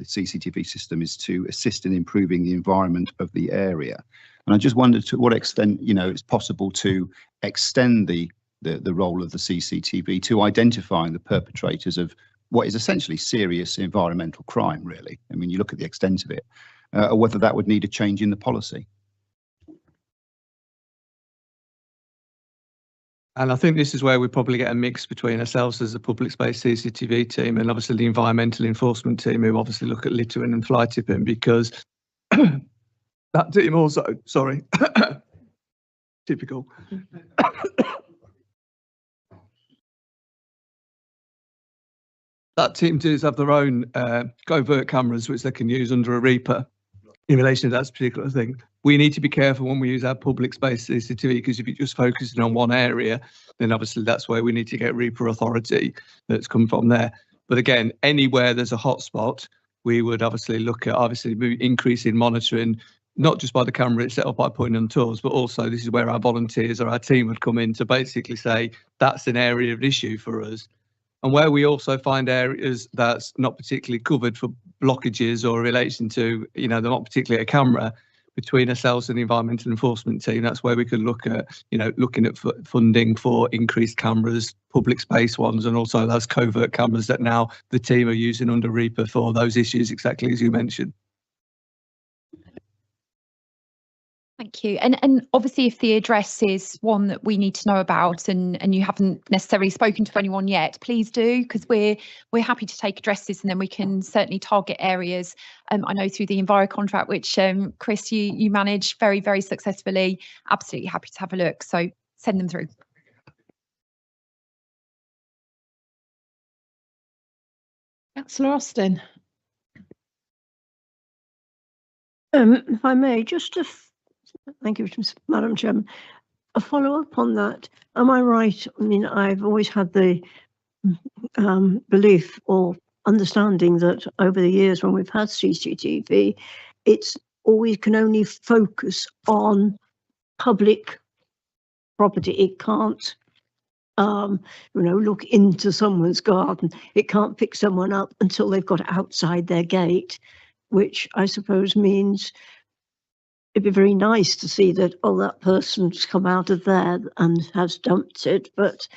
CCTV system is to assist in improving the environment of the area, and I just wondered to what extent it's possible to extend the role of the CCTV to identifying the perpetrators of what is essentially serious environmental crime. Really, I mean, you look at the extent of it, or whether that would need a change in the policy. And I think this is where we probably get a mix between ourselves as a public space CCTV team and obviously the environmental enforcement team, who obviously look at littering and fly tipping, because that team also, sorry, typical. That team does have their own covert cameras, which they can use under a Reaper in relation to that particular thing. We need to be careful when we use our public space CCTV, because if you're just focusing on one area, then obviously that's where we need to get Reaper authority that's come from there. But again, anywhere there's a hotspot, we would obviously look at increasing monitoring, not just by the camera itself by putting on tools, but also this is where our volunteers or our team would come in to basically say that's an area of issue for us. And where we also find areas that's not particularly covered for blockages or relation to, they're not particularly a camera, between ourselves and the environmental enforcement team, that's where we could look at, looking at funding for increased cameras, public space ones, and also those covert cameras that now the team are using under Reaper for those issues, exactly as you mentioned. Thank you. And obviously, if the address is one that we need to know about and you haven't necessarily spoken to anyone yet, please do, because we're happy to take addresses, and then we can certainly target areas. I know through the Enviro contract, which Chris, you manage very, very successfully. Absolutely happy to have a look. So send them through. Councillor Austin. If I may, thank you, Madam Chairman. A follow up on that. Am I right? I mean, I've always had the belief or understanding that over the years when we've had CCTV, it's always can only focus on public property. It can't, look into someone's garden. It can't pick someone up until they've got outside their gate, which I suppose means it'd be very nice to see that, that person's come out of there and has dumped it. But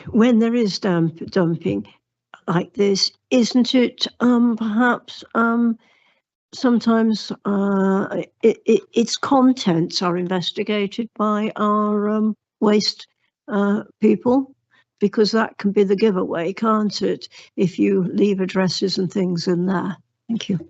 when there is dumping like this, isn't it perhaps sometimes its contents are investigated by our waste people? Because that can be the giveaway, can't it, if you leave addresses and things in there? Thank you.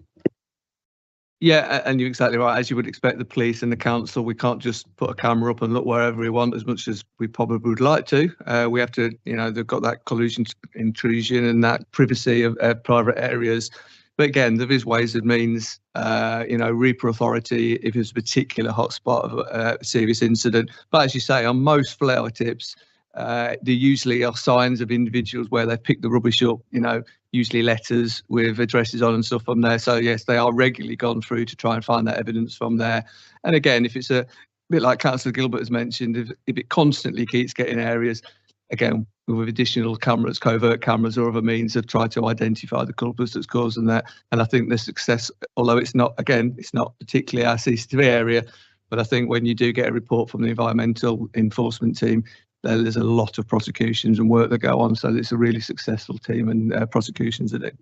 Yeah, and you're exactly right. As you would expect, the police and the council, we can't just put a camera up and look wherever we want as much as we probably would like to. We have to, they've got that collusion, intrusion and that privacy of private areas. But again, there is ways and means, Reaper authority, if it's a particular hotspot of a serious incident. But as you say, on most flower tips, there usually are signs of individuals where they pick the rubbish up, usually letters with addresses on and stuff from there. So yes, they are regularly gone through to try and find that evidence from there. And again, if it's a bit like Councillor Gilbert has mentioned, if it constantly keeps getting areas, again, with additional cameras, covert cameras or other means of trying to identify the culprits that's causing that. And I think the success, although it's not particularly our CCTV area, but I think when you do get a report from the environmental enforcement team, there's a lot of prosecutions and work that go on. So it's a really successful team and prosecutions at it.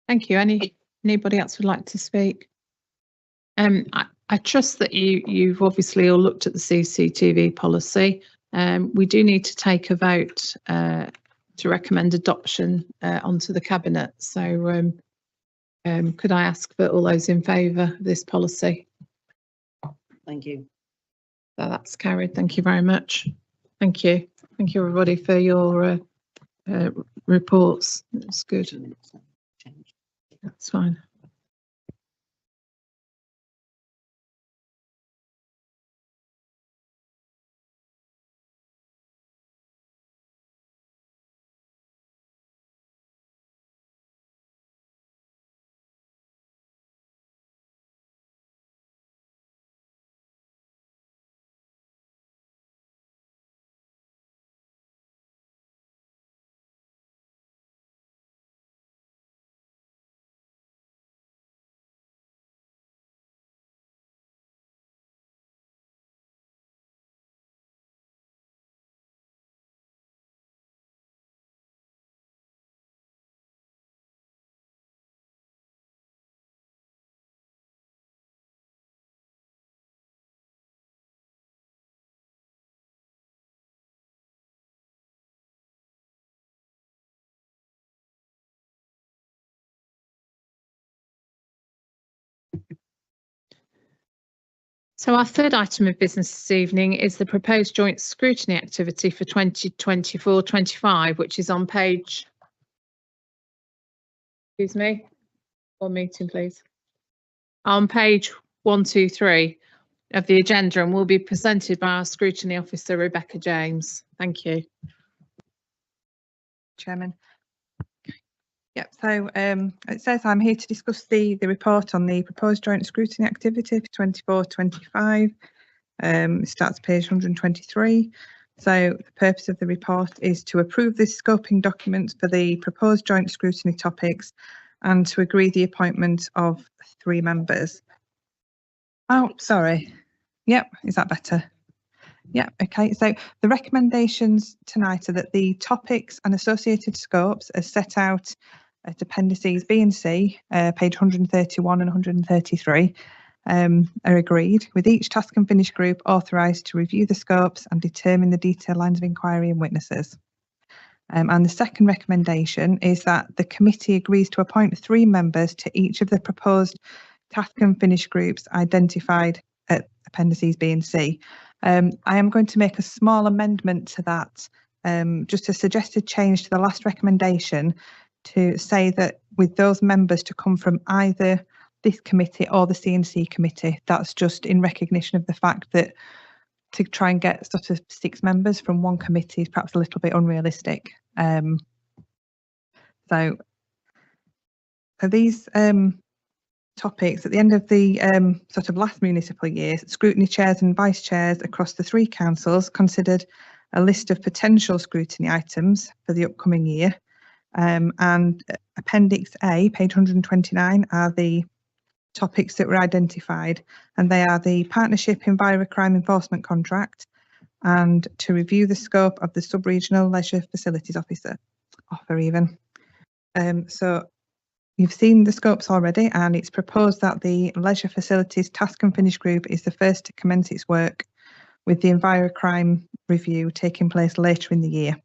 Thank you. Anybody else would like to speak? I trust that you've obviously all looked at the CCTV policy. We do need to take a vote to recommend adoption onto the Cabinet. So could I ask for all those in favour of this policy? Thank you. So that's carried. Thank you very much. Thank you. Thank you, everybody, for your reports. That's good. That's fine. So our third item of business this evening is the proposed joint scrutiny activity for 2024-25, which is on page, excuse me, one meeting please, on page 123 of the agenda, and will be presented by our scrutiny officer, Rebecca James. Thank you. Chairman. Yep, so it says I'm here to discuss the report on the proposed joint scrutiny activity for 24-25. It starts page 123. So the purpose of the report is to approve the scoping documents for the proposed joint scrutiny topics and to agree the appointment of 3 members. Oh, sorry. Yep, is that better? Yeah, okay. So the recommendations tonight are that the topics and associated scopes as set out at appendices B and C, page 131 and 133, are agreed, with each task and finish group authorised to review the scopes and determine the detailed lines of inquiry and witnesses. And the second recommendation is that the committee agrees to appoint 3 members to each of the proposed task and finish groups identified at appendices B and C. I am going to make a small amendment to that, just a suggested change to the last recommendation to say that with those members to come from either this committee or the C&C committee. That's just in recognition of the fact that to try and get sort of 6 members from one committee is perhaps a little bit unrealistic. So these topics at the end of the sort of last municipal year, scrutiny chairs and vice chairs across the 3 councils considered a list of potential scrutiny items for the upcoming year. And Appendix A, page 129, are the topics that were identified, and they are the Partnership Envirocrime Enforcement Contract and to review the scope of the Sub-Regional Leisure Facilities Officer. So you've seen the scopes already, and it's proposed that the Leisure Facilities Task and Finish Group is the first to commence its work, with the Envirocrime review taking place later in the year.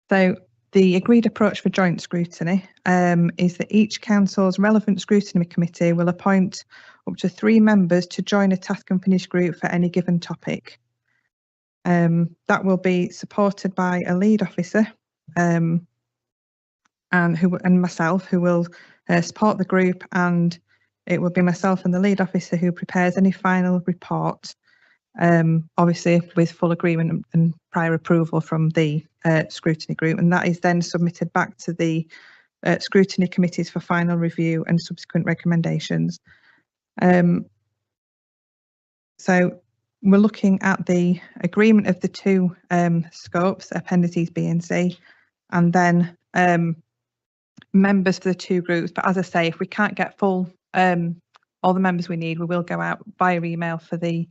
So the agreed approach for joint scrutiny is that each council's relevant scrutiny committee will appoint up to 3 members to join a task and finish group for any given topic. That will be supported by a lead officer and myself, who will support the group, and it will be myself and the lead officer who prepares any final report, obviously with full agreement and prior approval from the scrutiny group, and that is then submitted back to the scrutiny committees for final review and subsequent recommendations. So we're looking at the agreement of the 2 scopes, appendices B and C, and then members for the 2 groups. But as I say, if we can't get full all the members we need, we will go out via email for the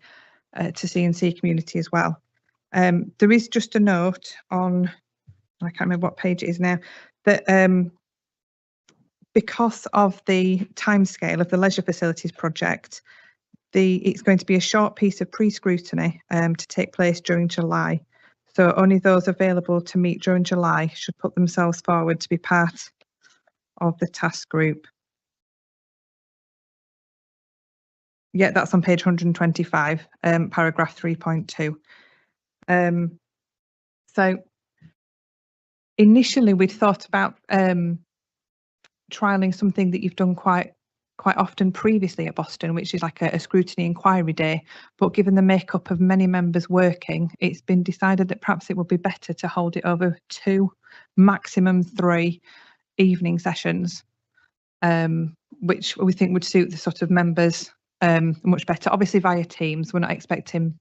to C&C community as well. There is just a note on, I can't remember what page it is now, that because of the timescale of the leisure facilities project, it's going to be a short piece of pre-scrutiny to take place during July. So only those available to meet during July should put themselves forward to be part of the task group. Yeah, that's on page 125, paragraph 3.2. So initially we'd thought about trialling something that you've done quite often previously at Boston, which is like a scrutiny inquiry day. But given the makeup of many members working, it's been decided that perhaps it would be better to hold it over 2, maximum 3 evening sessions, which we think would suit the sort of members much better. Obviously via Teams, we're not expecting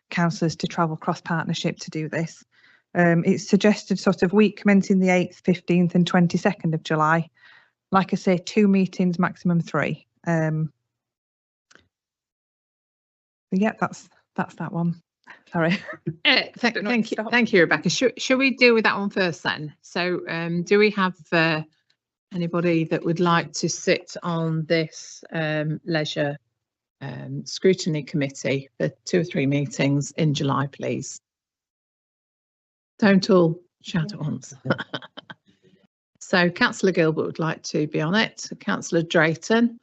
councillors to travel cross partnership to do this. It's suggested sort of week commencing the 8th, 15th and 22nd of July. Like I say, 2 meetings, maximum 3. Yeah, that's that one. Sorry. Thank you, Rebecca. Should we deal with that one first then? So do we have anybody that would like to sit on this leisure scrutiny committee for 2 or 3 meetings in July, please? Don't all shout at once. So Councillor Gilbert would like to be on it. Councillor Drayton,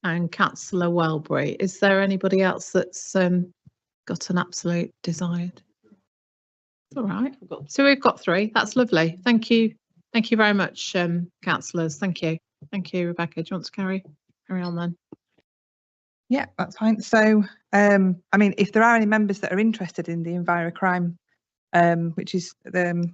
and Councillor Welbury. Is there anybody else that's got an absolute desired? All right. So we've got 3. That's lovely. Thank you. Thank you very much, councillors. Thank you. Thank you, Rebecca. Do you want to carry on then? Yeah, that's fine. So, I mean, if there are any members that are interested in the EnviroCrime, which is the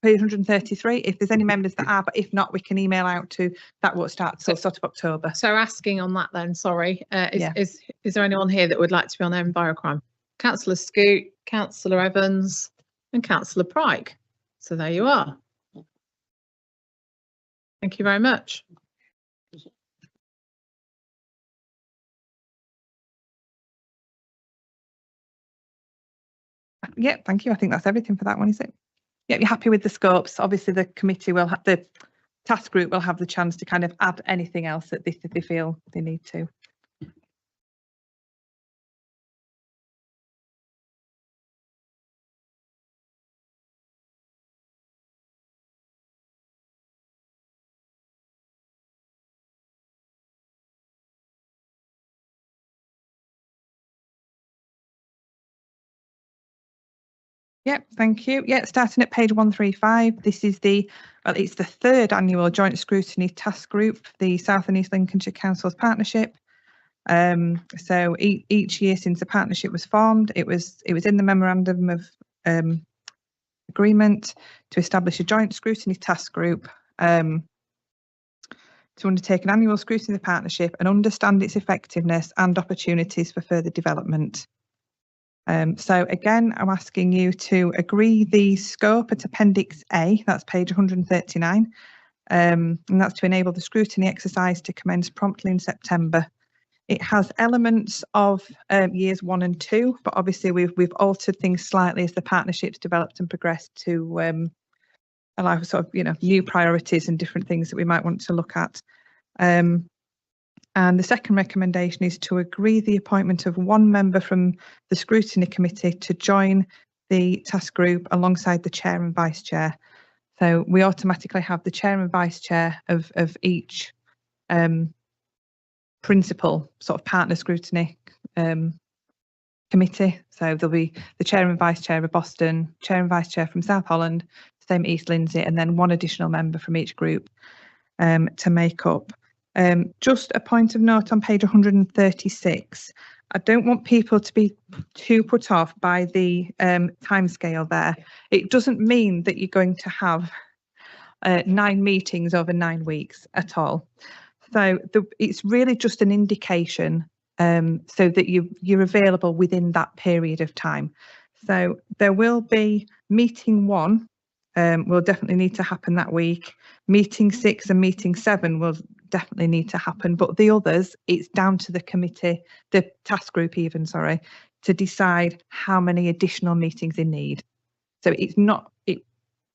page 133, if there's any members that are, but if not, we can email out to that what starts sort of October. So asking on that then, sorry, Yeah. is there anyone here that would like to be on EnviroCrime? Councillor Scoot, Councillor Evans and Councillor Pryke. So there you are. Thank you very much. Yeah, thank you. I think that's everything for that one, is it? Yeah, you're happy with the scopes. Obviously, the committee will have, the task group will have the chance to kind of add anything else that they feel they need to. Yep, thank you. Yeah, starting at page 135, this is it's the 3rd annual joint scrutiny task group for the South and East Lincolnshire Councils Partnership. So each year since the partnership was formed, it was in the memorandum of agreement to establish a joint scrutiny task group to undertake an annual scrutiny of the partnership and understand its effectiveness and opportunities for further development. So again, I'm asking you to agree the scope at Appendix A, that's page 139, and that's to enable the scrutiny exercise to commence promptly in September. It has elements of years 1 and 2, but obviously we've altered things slightly as the partnerships developed and progressed to allow sort of new priorities and different things that we might want to look at. And the second recommendation is to agree the appointment of 1 member from the scrutiny committee to join the task group alongside the chair and vice chair. So we automatically have the chair and vice chair of each principal sort of partner scrutiny committee. So there'll be the chair and vice chair of Boston, chair and vice chair from South Holland, same East Lindsey, and then 1 additional member from each group to make up. Just a point of note on page 136. I don't want people to be too put off by the timescale there. It doesn't mean that you're going to have 9 meetings over 9 weeks at all. So it's really just an indication so that you're available within that period of time. So there will be meeting 1 will definitely need to happen that week. Meeting 6 and meeting 7 will definitely need to happen, but the others, it's down to the committee, the task group even, sorry, to decide how many additional meetings they need. So it's not,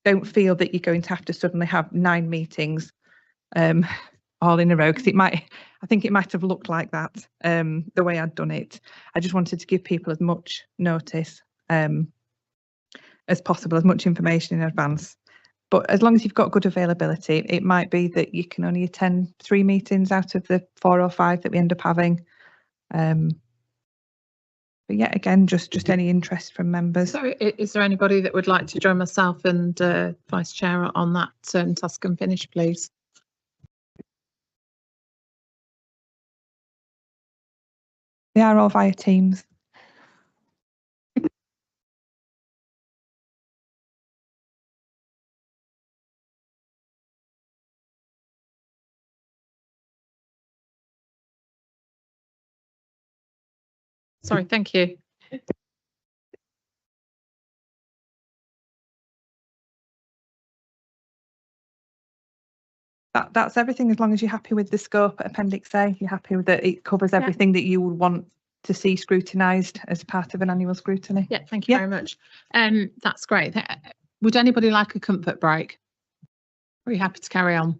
don't feel that you're going to have to suddenly have 9 meetings all in a row, because I think it might have looked like that the way I'd done it. I just wanted to give people as much notice as possible, as much information in advance. But as long as you've got good availability, it might be that you can only attend 3 meetings out of the 4 or 5 that we end up having. But yeah, again, just any interest from members. So is there anybody that would like to join myself and Vice Chair on that task and finish, please? They are all via Teams. Sorry, thank you. That's everything, as long as you're happy with the scope at Appendix A, you're happy with it, it covers everything that you would want to see scrutinised as part of an annual scrutiny. Yeah, thank you very much. That's great. Would anybody like a comfort break? Are you happy to carry on?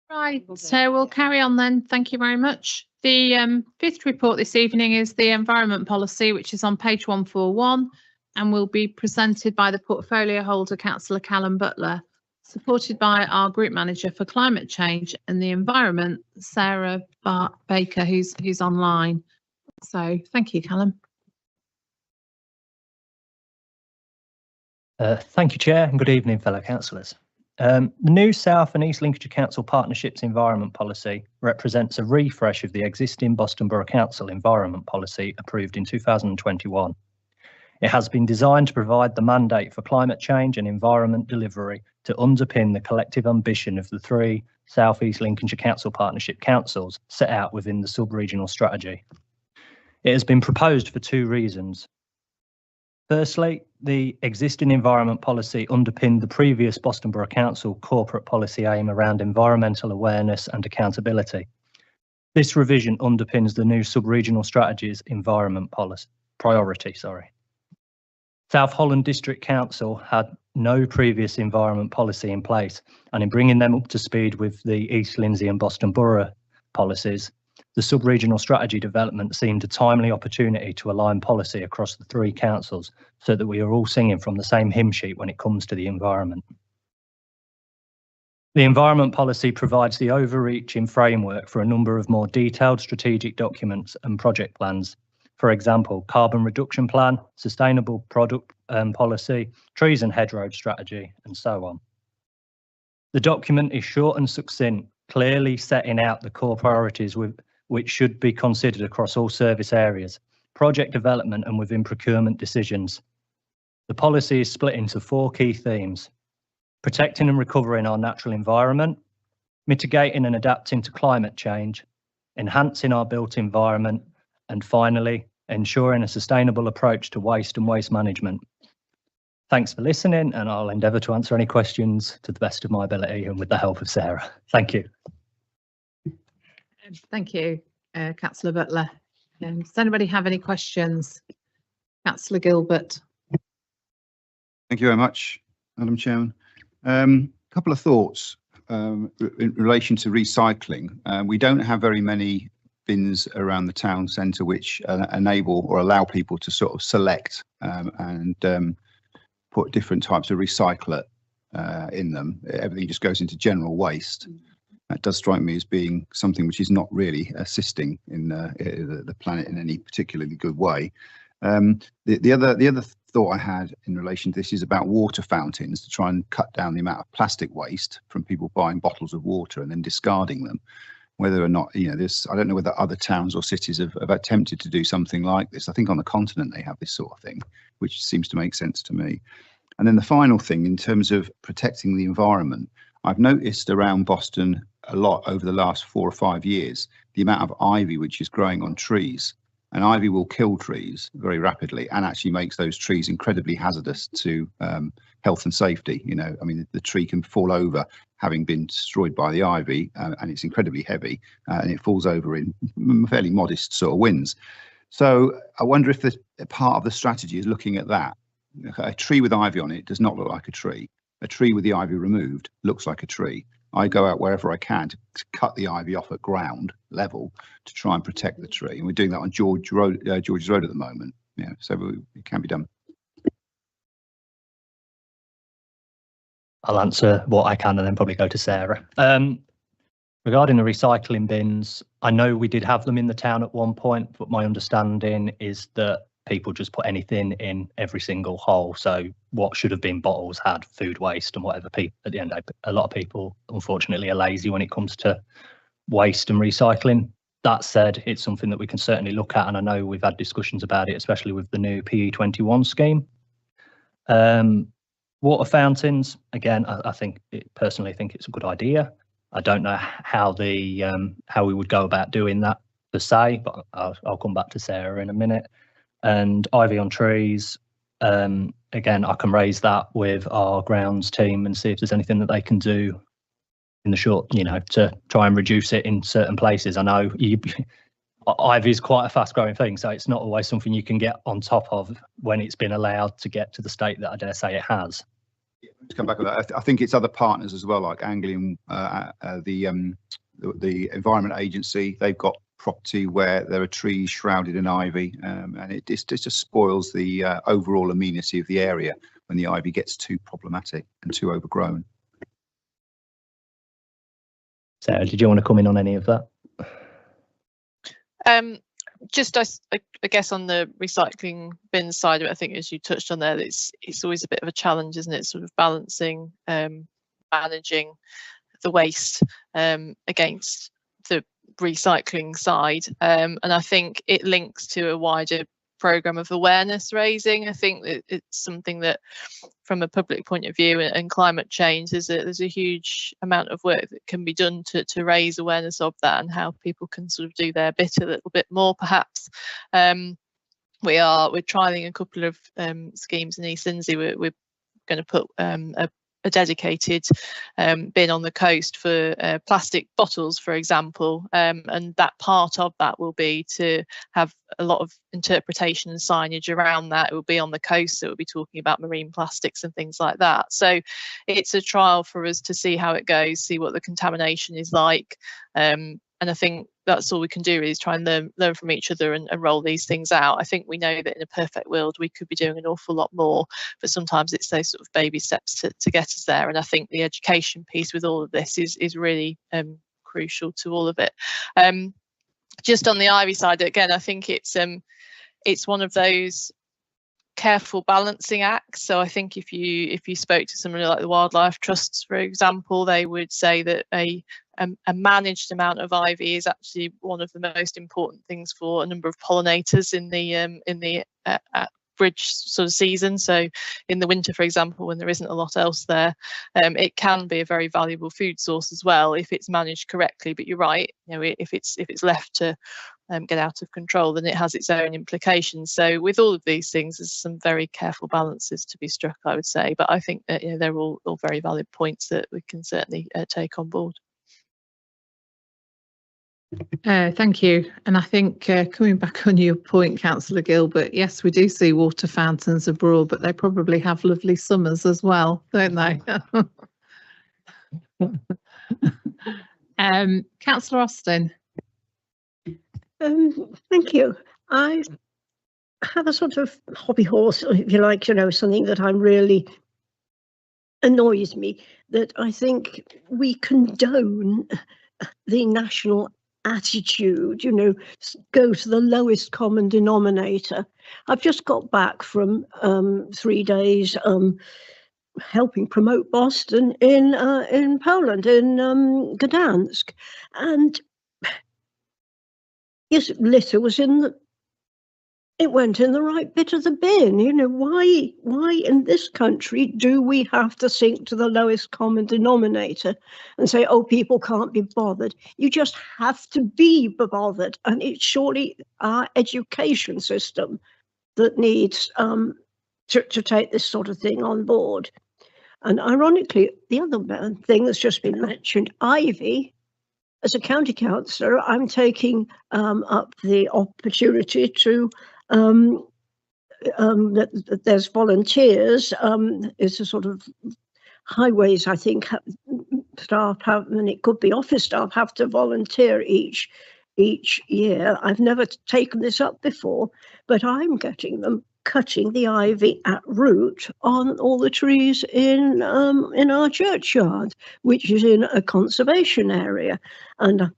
Right, so we'll carry on then. Thank you very much. The fifth report this evening is the environment policy, which is on page 141 and will be presented by the portfolio holder, Councillor Callum Butler, supported by our group manager for climate change and the environment, Sarah Baker, who's online. So thank you, Callum. Thank you, Chair, and good evening, fellow councillors. The new South and East Lincolnshire Council Partnerships Environment Policy represents a refresh of the existing Boston Borough Council Environment Policy approved in 2021. It has been designed to provide the mandate for climate change and environment delivery to underpin the collective ambition of the three South East Lincolnshire Council Partnership Councils set out within the sub-regional strategy. It has been proposed for two reasons. Firstly, the existing environment policy underpinned the previous Boston Borough Council corporate policy aim around environmental awareness and accountability. This revision underpins the new sub-regional strategy's environment policy priority. South Holland District Council had no previous environment policy in place, and in bringing them up to speed with the East Lindsey and Boston Borough policies, the sub-regional strategy development seemed a timely opportunity to align policy across the three councils so that we are all singing from the same hymn sheet when it comes to the environment. The environment policy provides the overreaching framework for a number of more detailed strategic documents and project plans. For example, carbon reduction plan, sustainable product policy, trees and hedgerow strategy, and so on. The document is short and succinct, clearly setting out the core priorities which should be considered across all service areas, project development and within procurement decisions. The policy is split into four key themes: protecting and recovering our natural environment, mitigating and adapting to climate change, enhancing our built environment, and finally, ensuring a sustainable approach to waste and waste management. Thanks for listening, and I'll endeavour to answer any questions to the best of my ability and with the help of Sarah. Thank you. Thank you, Councillor Butler. Does anybody have any questions? Councillor Gilbert. Thank you very much, Madam Chairman. A couple of thoughts in relation to recycling. We don't have very many bins around the town centre which enable or allow people to sort of select and put different types of recyclate in them. Everything just goes into general waste. That does strike me as being something which is not really assisting in the planet in any particularly good way. The other thought I had in relation to this is about water fountains, to try and cut down the amount of plastic waste from people buying bottles of water and then discarding them. Whether or not, you know, I don't know whether other towns or cities have attempted to do something like this. I think on the continent they have this sort of thing, which seems to make sense to me. And then the final thing, in terms of protecting the environment, I've noticed around Boston a lot over the last 4 or 5 years, the amount of ivy which is growing on trees. And ivy will kill trees very rapidly and actually makes those trees incredibly hazardous to health and safety. You know, I mean, the tree can fall over having been destroyed by the ivy, and it's incredibly heavy, and it falls over in fairly modest sort of winds. So I wonder if part of the strategy is looking at that. A tree with ivy on it does not look like a tree. A tree with the ivy removed looks like a tree. I go out wherever I can to cut the ivy off at ground level to try and protect the tree. And we're doing that on George's Road at the moment. Yeah, so it can be done. I'll answer what I can and then probably go to Sarah. Regarding the recycling bins, I know we did have them in the town at one point, but my understanding is that people just put anything in every single hole. So what should have been bottles had food waste and whatever. People at the end, a lot of people unfortunately are lazy when it comes to waste and recycling. That said, it's something that we can certainly look at, and I know we've had discussions about it, especially with the new PE21 scheme. Water fountains, again, personally think it's a good idea. I don't know how we would go about doing that per se, but I'll come back to Sarah in a minute. And ivy on trees, again, I can raise that with our grounds team and see if there's anything that they can do in the short, to try and reduce it in certain places. I know ivy is quite a fast growing thing, so it's not always something you can get on top of when it's been allowed to get to the state that I dare say it has. To come back with that, I think it's other partners as well, like Anglian, the Environment Agency. They've got property where there are trees shrouded in ivy, and it just spoils the overall amenity of the area when the ivy gets too problematic and too overgrown. Sarah, did you want to come in on any of that? Just I guess on the recycling bin side of it, I think as you touched on there, it's always a bit of a challenge, isn't it? Sort of balancing, managing the waste against the recycling side, and I think it links to a wider programme of awareness raising. I think that it's something that, from a public point of view and climate change, there's a huge amount of work that can be done to raise awareness of that and how people can sort of do their bit a little bit more, perhaps. We're trialling a couple of schemes in East Lindsey. We're going to put a dedicated bin on the coast for plastic bottles, for example, and that part of that will be to have a lot of interpretation and signage around that. It will be on the coast, so it will be talking about marine plastics and things like that. So it's a trial for us to see how it goes, see what the contamination is like, and I think that's all we can do is try and learn from each other and roll these things out. I think we know that in a perfect world we could be doing an awful lot more, but sometimes it's those sort of baby steps to get us there. And I think the education piece with all of this is really crucial to all of it. Just on the ivy side, again, I think it's one of those careful balancing acts. So I think if you spoke to somebody like the wildlife trusts, for example, they would say that a managed amount of ivy is actually one of the most important things for a number of pollinators in the bridge sort of season. So in the winter, for example, when there isn't a lot else there, it can be a very valuable food source as well if it's managed correctly. But you're right, if it's left to get out of control, then it has its own implications. So with all of these things, there's some very careful balances to be struck, I would say. But I think that they're all very valid points that we can certainly take on board. Thank you. And I think coming back on your point, Councillor Gilbert, yes, we do see water fountains abroad, but they probably have lovely summers as well, don't they? Councillor Austin. Thank you. I have a sort of hobby horse, if you like, something that really annoys me, that I think we condone the national attitude, go to the lowest common denominator. I've just got back from 3 days helping promote Boston in Poland, in Gdansk, and yes, litter was it went in the right bit of the bin. Why in this country do we have to sink to the lowest common denominator and say, oh, people can't be bothered? You just have to be bothered. And it's surely our education system that needs to take this sort of thing on board. And ironically, the other thing that's just been mentioned, ivy. As a county councillor, I'm taking up the opportunity to that there's volunteers. It's a sort of highways, I think, staff have, and it could be office staff, have to volunteer each year. I've never taken this up before, but I'm getting them cutting the ivy at root on all the trees in our churchyard, which is in a conservation area. And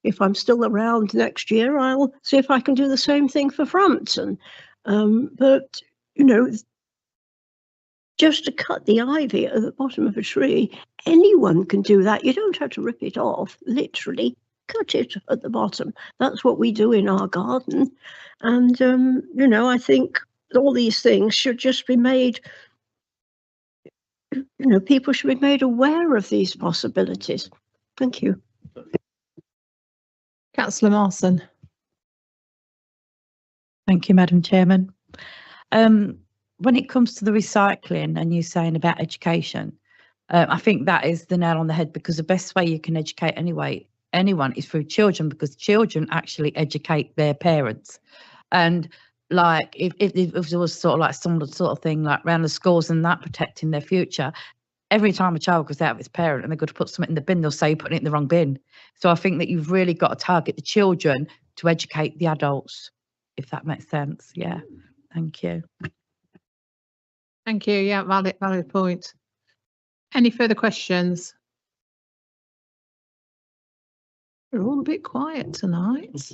if I'm still around next year, I'll see if I can do the same thing for Frampton. But just to cut the ivy at the bottom of a tree, anyone can do that. You don't have to rip it off, literally cut it at the bottom. That's what we do in our garden. And I think all these things should just be made, people should be made aware of these possibilities. Thank you. Councillor Marson. Thank you, Madam Chairman. When it comes to the recycling and you saying about education, I think that is the nail on the head, because the best way you can educate anyone is through children, because children actually educate their parents. And like if there was sort of like some sort of thing like around the schools and that protecting their future, every time a child goes out with its parent and they're going to put something in the bin, they'll say you're putting it in the wrong bin. So I think that you've really got to target the children to educate the adults, if that makes sense. Yeah, thank you. Thank you. Yeah, valid point. Any further questions? We're all a bit quiet tonight.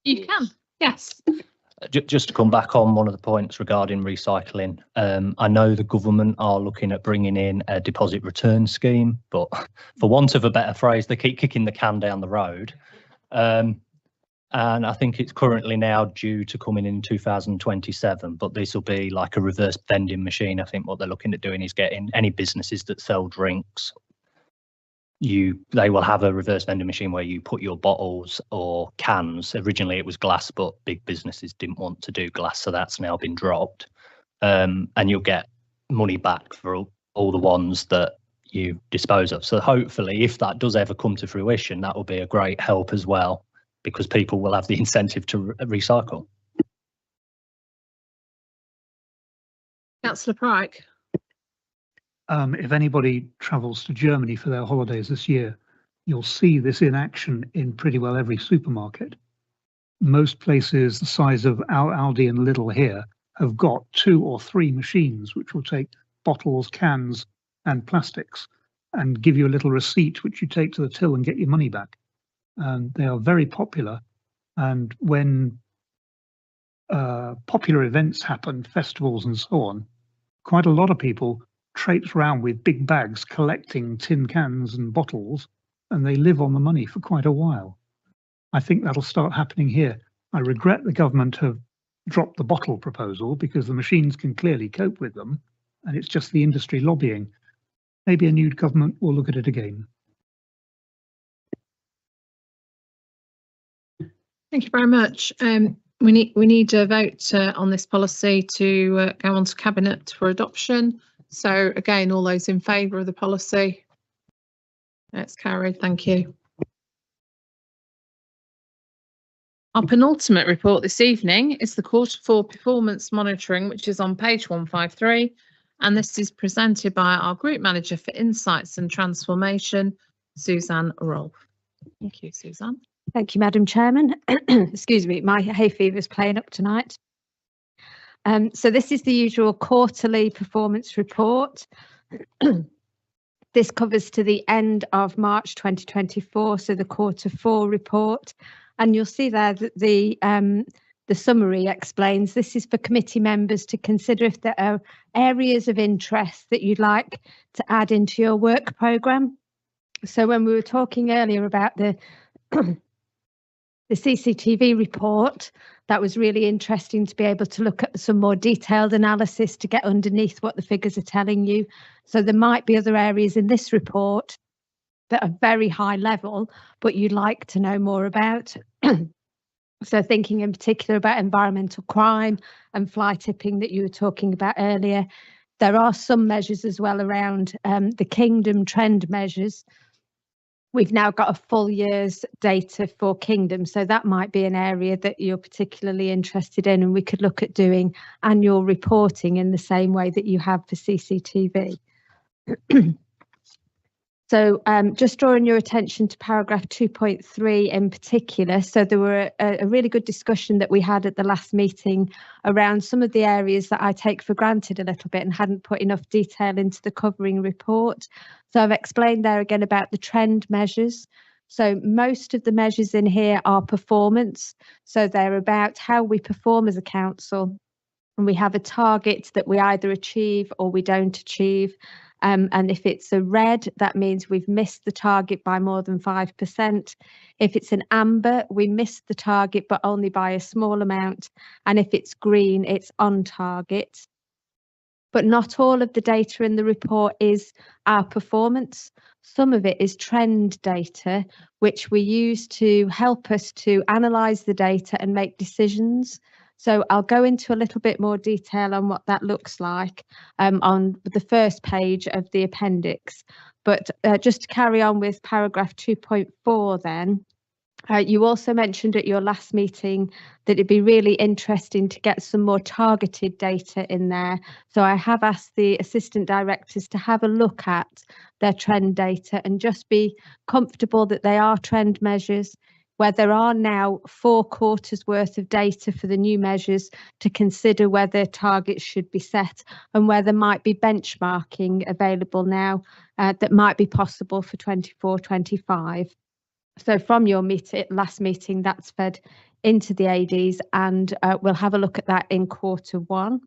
You can, yes. Just to come back on one of the points regarding recycling, I know the government are looking at bringing in a deposit return scheme, but for want of a better phrase, they keep kicking the can down the road. And I think it's currently now due to come in 2027, but this will be like a reverse vending machine. I think what they're looking at doing is getting any businesses that sell drinks, they will have a reverse vending machine where you put your bottles or cans. Originally it was glass, but big businesses didn't want to do glass, so that's now been dropped. And you'll get money back for all the ones that you dispose of. So hopefully, if that does ever come to fruition, that will be a great help as well, because people will have the incentive to recycle. Councillor Pryke. If anybody travels to Germany for their holidays this year, you'll see this in action in pretty well every supermarket. Most places the size of our Aldi and Lidl here have got 2 or 3 machines which will take bottles, cans and plastics and give you a little receipt which you take to the till and get your money back. They are very popular, and when popular events happen, festivals and so on, quite a lot of people traipse around with big bags collecting tin cans and bottles, and they live on the money for quite a while. I think that'll start happening here. I regret the government have dropped the bottle proposal because the machines can clearly cope with them, and it's just the industry lobbying. Maybe a new government will look at it again. Thank you very much. We need a vote on this policy to go on to Cabinet for adoption. So again, all those in favour of the policy? That's carried. Thank you. Our penultimate report this evening is the Q4 performance monitoring, which is on page 153, and this is presented by our Group Manager for Insights and Transformation, Suzanne Rolfe. Thank you, Suzanne. Thank you, Madam Chairman. Excuse me, my hay fever is playing up tonight. So this is the usual quarterly performance report. This covers to the end of March 2024, so the Q4 report. And you'll see there that the summary explains this is for committee members to consider if there are areas of interest that you'd like to add into your work programme. So when we were talking earlier about the CCTV report, that was really interesting to be able to look at some more detailed analysis to get underneath what the figures are telling you. So there might be other areas in this report that are very high level, but you'd like to know more about. So thinking in particular about environmental crime and fly tipping that you were talking about earlier. There are some measures as well around the Kingdom trend measures. We've now got a full year's data for Kingdom, so that might be an area that you're particularly interested in, and we could look at doing annual reporting in the same way that you have for CCTV. So just drawing your attention to paragraph 2.3 in particular. So there were a really good discussion that we had at the last meeting around some of the areas that I take for granted a little bit and hadn't put enough detail into the covering report. So I've explained there again about the trend measures. So most of the measures in here are performance. So they're about how we perform as a council. And we have a target that we either achieve or we don't achieve. And if it's a red, that means we've missed the target by more than 5%. If it's an amber, we missed the target, but only by a small amount. And if it's green, it's on target. But not all of the data in the report is our performance. Some of it is trend data, which we use to help us to analyse the data and make decisions. So I'll go into a little bit more detail on what that looks like on the first page of the appendix. But just to carry on with paragraph 2.4 then, You also mentioned at your last meeting that it'd be really interesting to get some more targeted data in there. So I have asked the assistant directors to have a look at their trend data and just be comfortable that they are trend measures, where there are now 4 quarters worth of data for the new measures to consider whether targets should be set and where there might be benchmarking available now that might be possible for 24-25. So from your last meeting, that's fed into the ADs, and we'll have a look at that in Q1.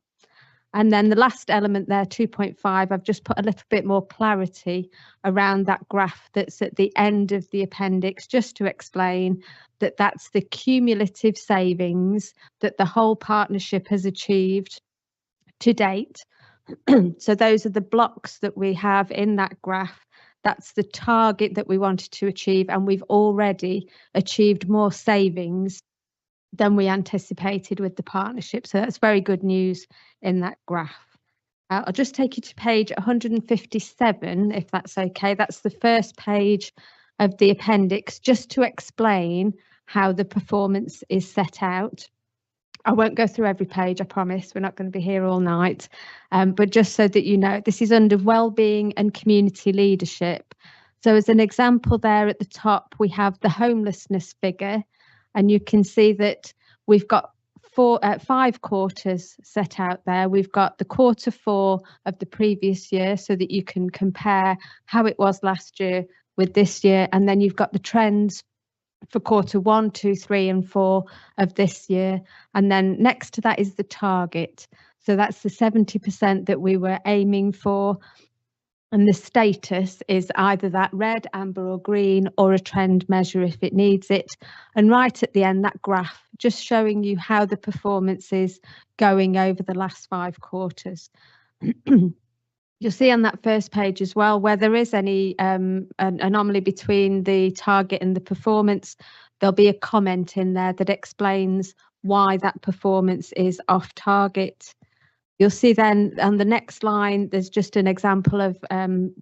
And then the last element there, 2.5, I've just put a little bit more clarity around that graph that's at the end of the appendix, just to explain that that's the cumulative savings that the whole partnership has achieved to date. So those are the blocks that we have in that graph. That's the target that we wanted to achieve, and we've already achieved more savings than we anticipated with the partnership. So that's very good news in that graph. I'll just take you to page 157, if that's okay. That's the first page of the appendix, just to explain how the performance is set out. I won't go through every page, I promise. We're not going to be here all night. But just so that you know, this is under wellbeing and community leadership. So as an example there at the top, we have the homelessness figure, and you can see that we've got 5 quarters set out there. We've got the Q4 of the previous year so that you can compare how it was last year with this year. And then you've got the trends for Q1, 2, 3 and 4 of this year. And then next to that is the target. So that's the 70% that we were aiming for. And the status is either that red, amber or green, or a trend measure if it needs it. And right at the end, that graph just showing you how the performance is going over the last 5 quarters. You'll see on that first page as well, where there is any an anomaly between the target and the performance, there'll be a comment in there that explains why that performance is off target. You'll see then on the next line, there's just an example of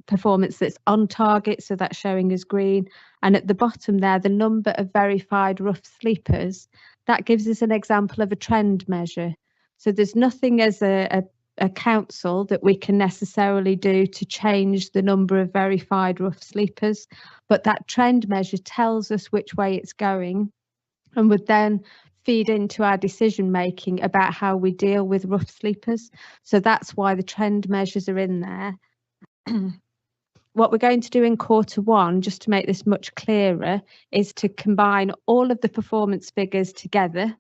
performance that's on target, so that's showing as green. And at the bottom there, the number of verified rough sleepers, that gives us an example of a trend measure. So there's nothing as a council that we can necessarily do to change the number of verified rough sleepers, but that trend measure tells us which way it's going and would then feed into our decision making about how we deal with rough sleepers. So that's why the trend measures are in there. What we're going to do in Q1, just to make this much clearer, is to combine all of the performance figures together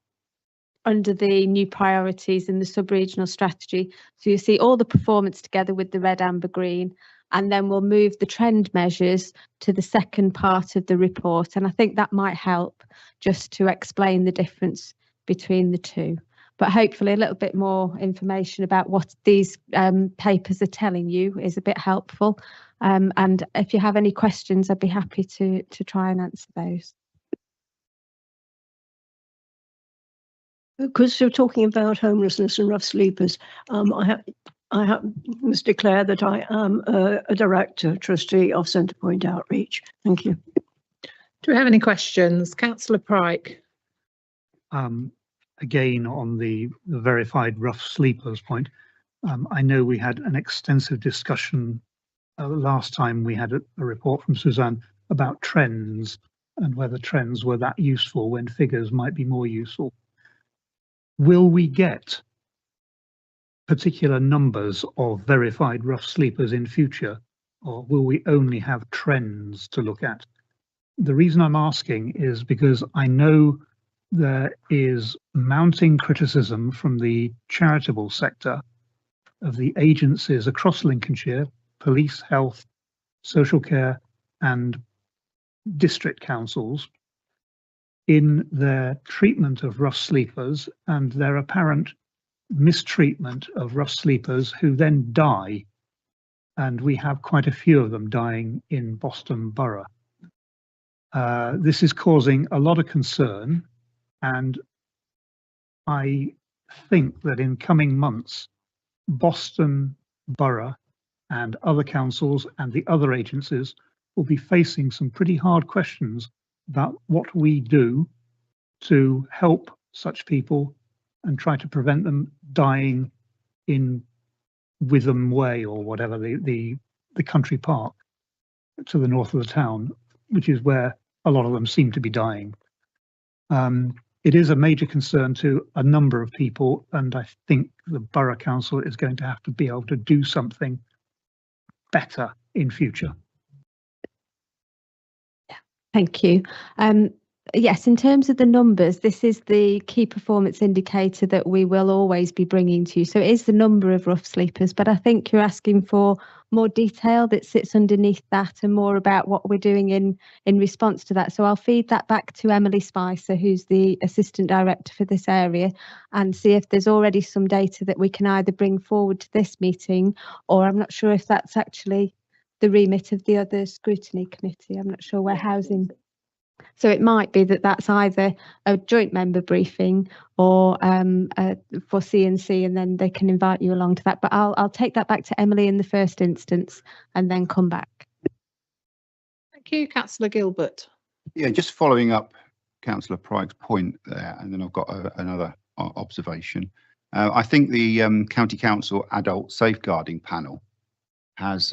under the new priorities in the sub-regional strategy. So you see all the performance together with the red, amber, green, and then we'll move the trend measures to the second part of the report. And I think that might help just to explain the difference between the two. But hopefully a little bit more information about what these papers are telling you is a bit helpful. And if you have any questions, I'd be happy to try and answer those. Because you're talking about homelessness and rough sleepers, I must declare that I am a director, trustee of Centrepoint Outreach. Thank you. Do we have any questions? Councillor Pryke. Again, on the verified rough sleepers point, I know we had an extensive discussion last time we had a report from Suzanne about trends and whether trends were that useful when figures might be more useful. Will we get particular numbers of verified rough sleepers in future, or will we only have trends to look at? The reason I'm asking is because I know there is mounting criticism from the charitable sector of the agencies across Lincolnshire, police, health, social care and district councils, in their treatment of rough sleepers and their apparent mistreatment of rough sleepers who then die. And we have quite a few of them dying in Boston Borough. This is causing a lot of concern, and I think that in coming months, Boston Borough and other councils and the other agencies will be facing some pretty hard questions that what we do to help such people and try to prevent them dying in Witham Way or whatever, the country park to the north of the town, which is where a lot of them seem to be dying. It is a major concern to a number of people, and I think the Borough Council is going to have to be able to do something better in future. Thank you. Yes, in terms of the numbers, this is the key performance indicator that we will always be bringing to you. So it is the number of rough sleepers, but I think you're asking for more detail that sits underneath that and more about what we're doing in response to that. So I'll feed that back to Emily Spicer, who's the Assistant Director for this area, and see if there's already some data that we can either bring forward to this meeting, or I'm not sure if that's actually the remit of the other scrutiny committee. I'm not sure where housing. So it might be that that's either a joint member briefing or for C&C, and then they can invite you along to that. But I'll take that back to Emily in the first instance and then come back. Thank you, Councillor Gilbert. Yeah, just following up Councillor Pryke's point there, and then I've got another observation. I think the County Council Adult Safeguarding Panel has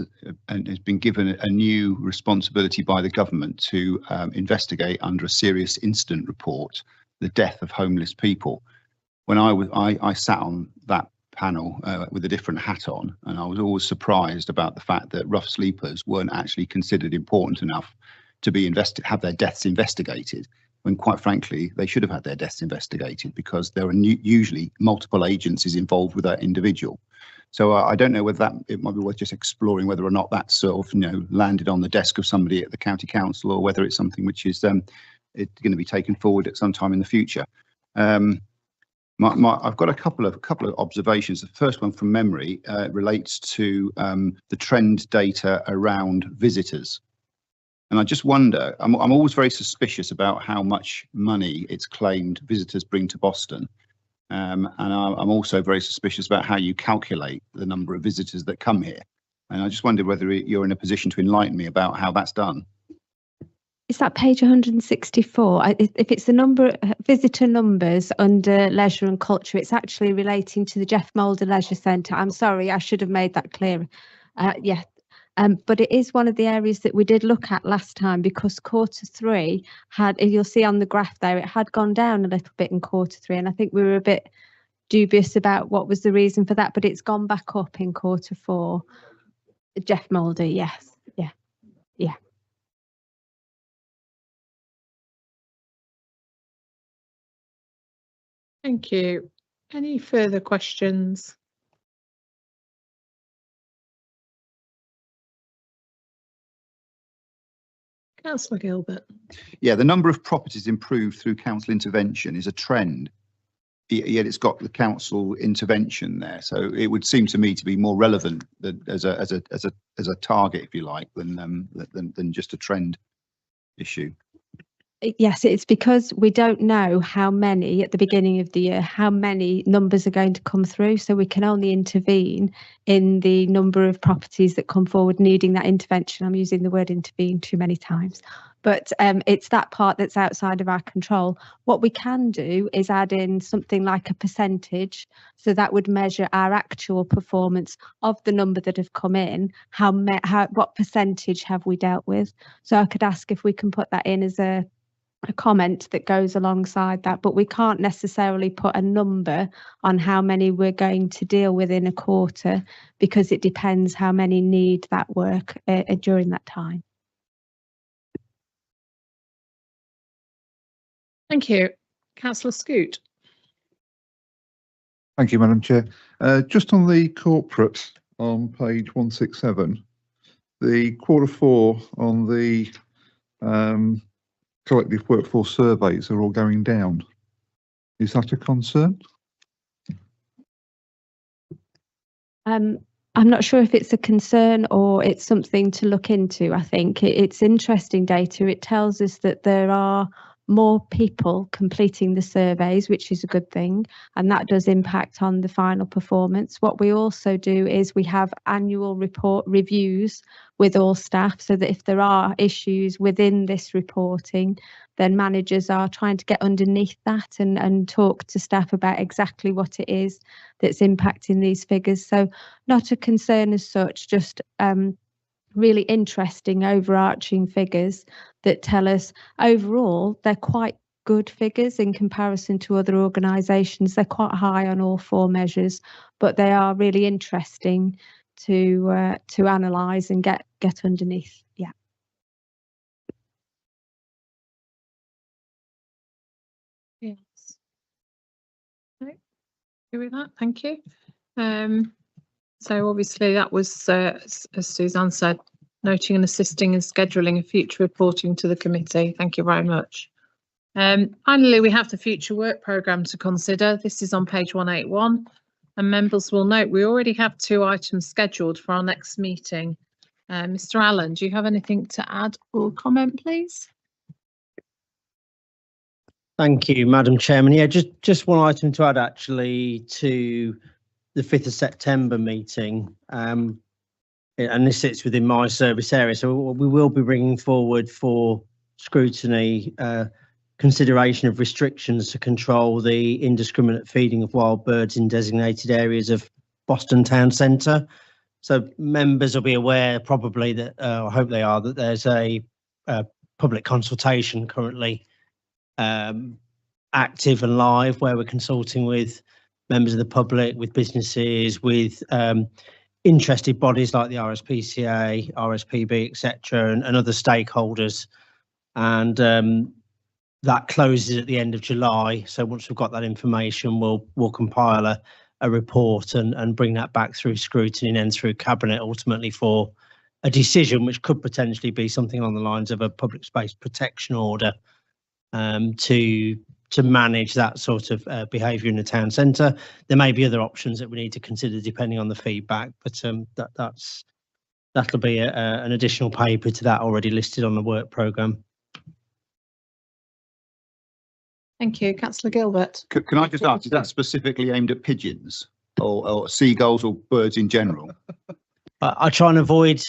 been given a new responsibility by the government to investigate under a serious incident report the death of homeless people. When I sat on that panel with a different hat on, and I was always surprised about the fact that rough sleepers weren't actually considered important enough to be have their deaths investigated, when quite frankly they should have had their deaths investigated, because there are usually multiple agencies involved with that individual. So I don't know whether it might be worth just exploring whether or not that's sort of landed on the desk of somebody at the county council, or whether it's something which is it's going to be taken forward at some time in the future. I've got a couple of observations. The first one from memory relates to the trend data around visitors, and I just wonder. I'm always very suspicious about how much money it's claimed visitors bring to Boston. And I'm also very suspicious about how you calculate the number of visitors that come here. And I just wondered whether you're in a position to enlighten me about how that's done. Is that page 164? If it's the visitor numbers under leisure and culture, it's actually relating to the Jeff Moulder Leisure Centre. I'm sorry, I should have made that clearer. Yeah. But it is one of the areas that we did look at last time, because Q3 you'll see on the graph there, it had gone down a little bit in Q3, and I think we were a bit dubious about what was the reason for that, but it's gone back up in Q4. Jeff Moulder, yes, yeah. Thank you. Any further questions? Councillor Gilbert. Yeah, the number of properties improved through council intervention is a trend, yet it's got the council intervention there. So it would seem to me to be more relevant as a target, if you like, than just a trend issue. Yes, it's because we don't know how many at the beginning of the year, how many numbers are going to come through. So we can only intervene in the number of properties that come forward needing that intervention. I'm using the word intervene too many times, but it's that part that's outside of our control. What we can do is add in something like a percentage. So that would measure our actual performance of the number that have come in. What percentage have we dealt with? So I could ask if we can put that in as a comment that goes alongside that, but we can't necessarily put a number on how many we're going to deal with in a quarter, because it depends how many need that work during that time. Thank you. Councillor Scoot. Thank you, Madam Chair. Just on the corporate on page 167, the Q4 on the collective workforce surveys are all going down. Is that a concern? I'm not sure if it's a concern or it's something to look into. I think it's interesting data. It tells us that there are more people completing the surveys, which is a good thing, and that does impact on the final performance. What we also do is we have annual report reviews with all staff, so that if there are issues within this reporting, then managers are trying to get underneath that and talk to staff about exactly what it is that's impacting these figures. So not a concern as such, just really interesting overarching figures that tell us overall they're quite good figures in comparison to other organisations. They're quite high on all 4 measures, but they are really interesting to analyse and get underneath. Yeah. Yes. Okay. Agree with that. Thank you. So obviously that was, as Suzanne said, noting and assisting and scheduling of future reporting to the committee. Thank you very much. Finally, we have the future work programme to consider. This is on page 181, and members will note we already have 2 items scheduled for our next meeting. Mr. Allen, do you have anything to add or comment, please? Thank you, Madam Chairman. Yeah, just one item to add actually to the 5th of September meeting, and this sits within my service area. So we will be bringing forward for scrutiny consideration of restrictions to control the indiscriminate feeding of wild birds in designated areas of Boston Town Centre. So members will be aware probably that, I hope they are, that there's a public consultation currently active and live, where we're consulting with members of the public, with businesses, with interested bodies like the RSPCA, RSPB, etc., and other stakeholders. And that closes at the end of July. So once we've got that information, we'll compile a report and bring that back through scrutiny and then through Cabinet ultimately for a decision, which could potentially be something along the lines of a public space protection order to manage that sort of behaviour in the town centre. There may be other options that we need to consider depending on the feedback, but that'll be an additional paper to that already listed on the work programme. Thank you. Councillor Gilbert. Can I just ask, is that specifically aimed at pigeons or seagulls or birds in general? I try and avoid,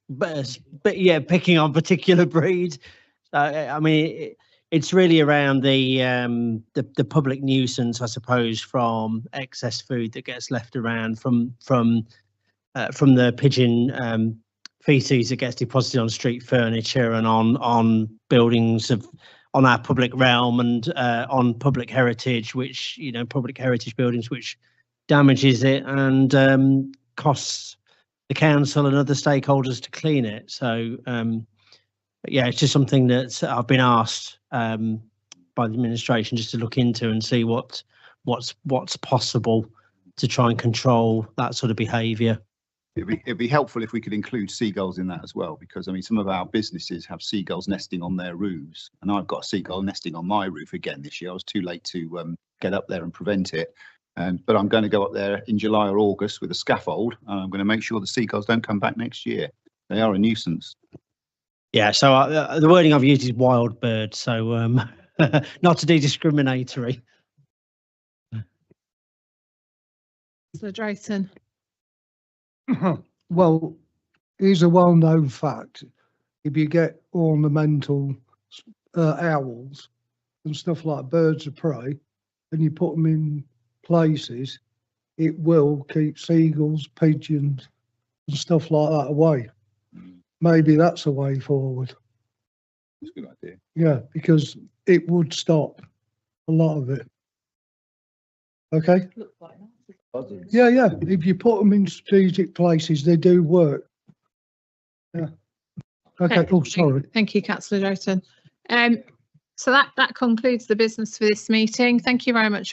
but yeah, picking on particular breed. I mean, it's really around the public nuisance, I suppose, from excess food that gets left around from the pigeon feces that gets deposited on street furniture and on buildings on our public realm and on public heritage, which, public heritage buildings, which damages it and costs the council and other stakeholders to clean it. So yeah, it's just something that I've been asked by the administration just to look into and see what's possible to try and control that sort of behaviour. It'd be helpful if we could include seagulls in that as well, because I mean, some of our businesses have seagulls nesting on their roofs, and I've got a seagull nesting on my roof again this year. I was too late to get up there and prevent it, but I'm going to go up there in July or August with a scaffold, and I'm going to make sure the seagulls don't come back next year. They are a nuisance. Yeah, so the wording I've used is wild bird, so not to be discriminatory. Councillor Drayton. Well, here's a well-known fact. If you get ornamental owls and stuff like birds of prey, and you put them in places, it will keep seagulls, pigeons, and stuff like that away. Maybe that's a way forward. That's a good idea. Yeah, because it would stop a lot of it. Okay. Yeah. If you put them in strategic places, they do work. Yeah. Okay. Oh, sorry. Thank you, Councillor Drayton. So that concludes the business for this meeting. Thank you very much.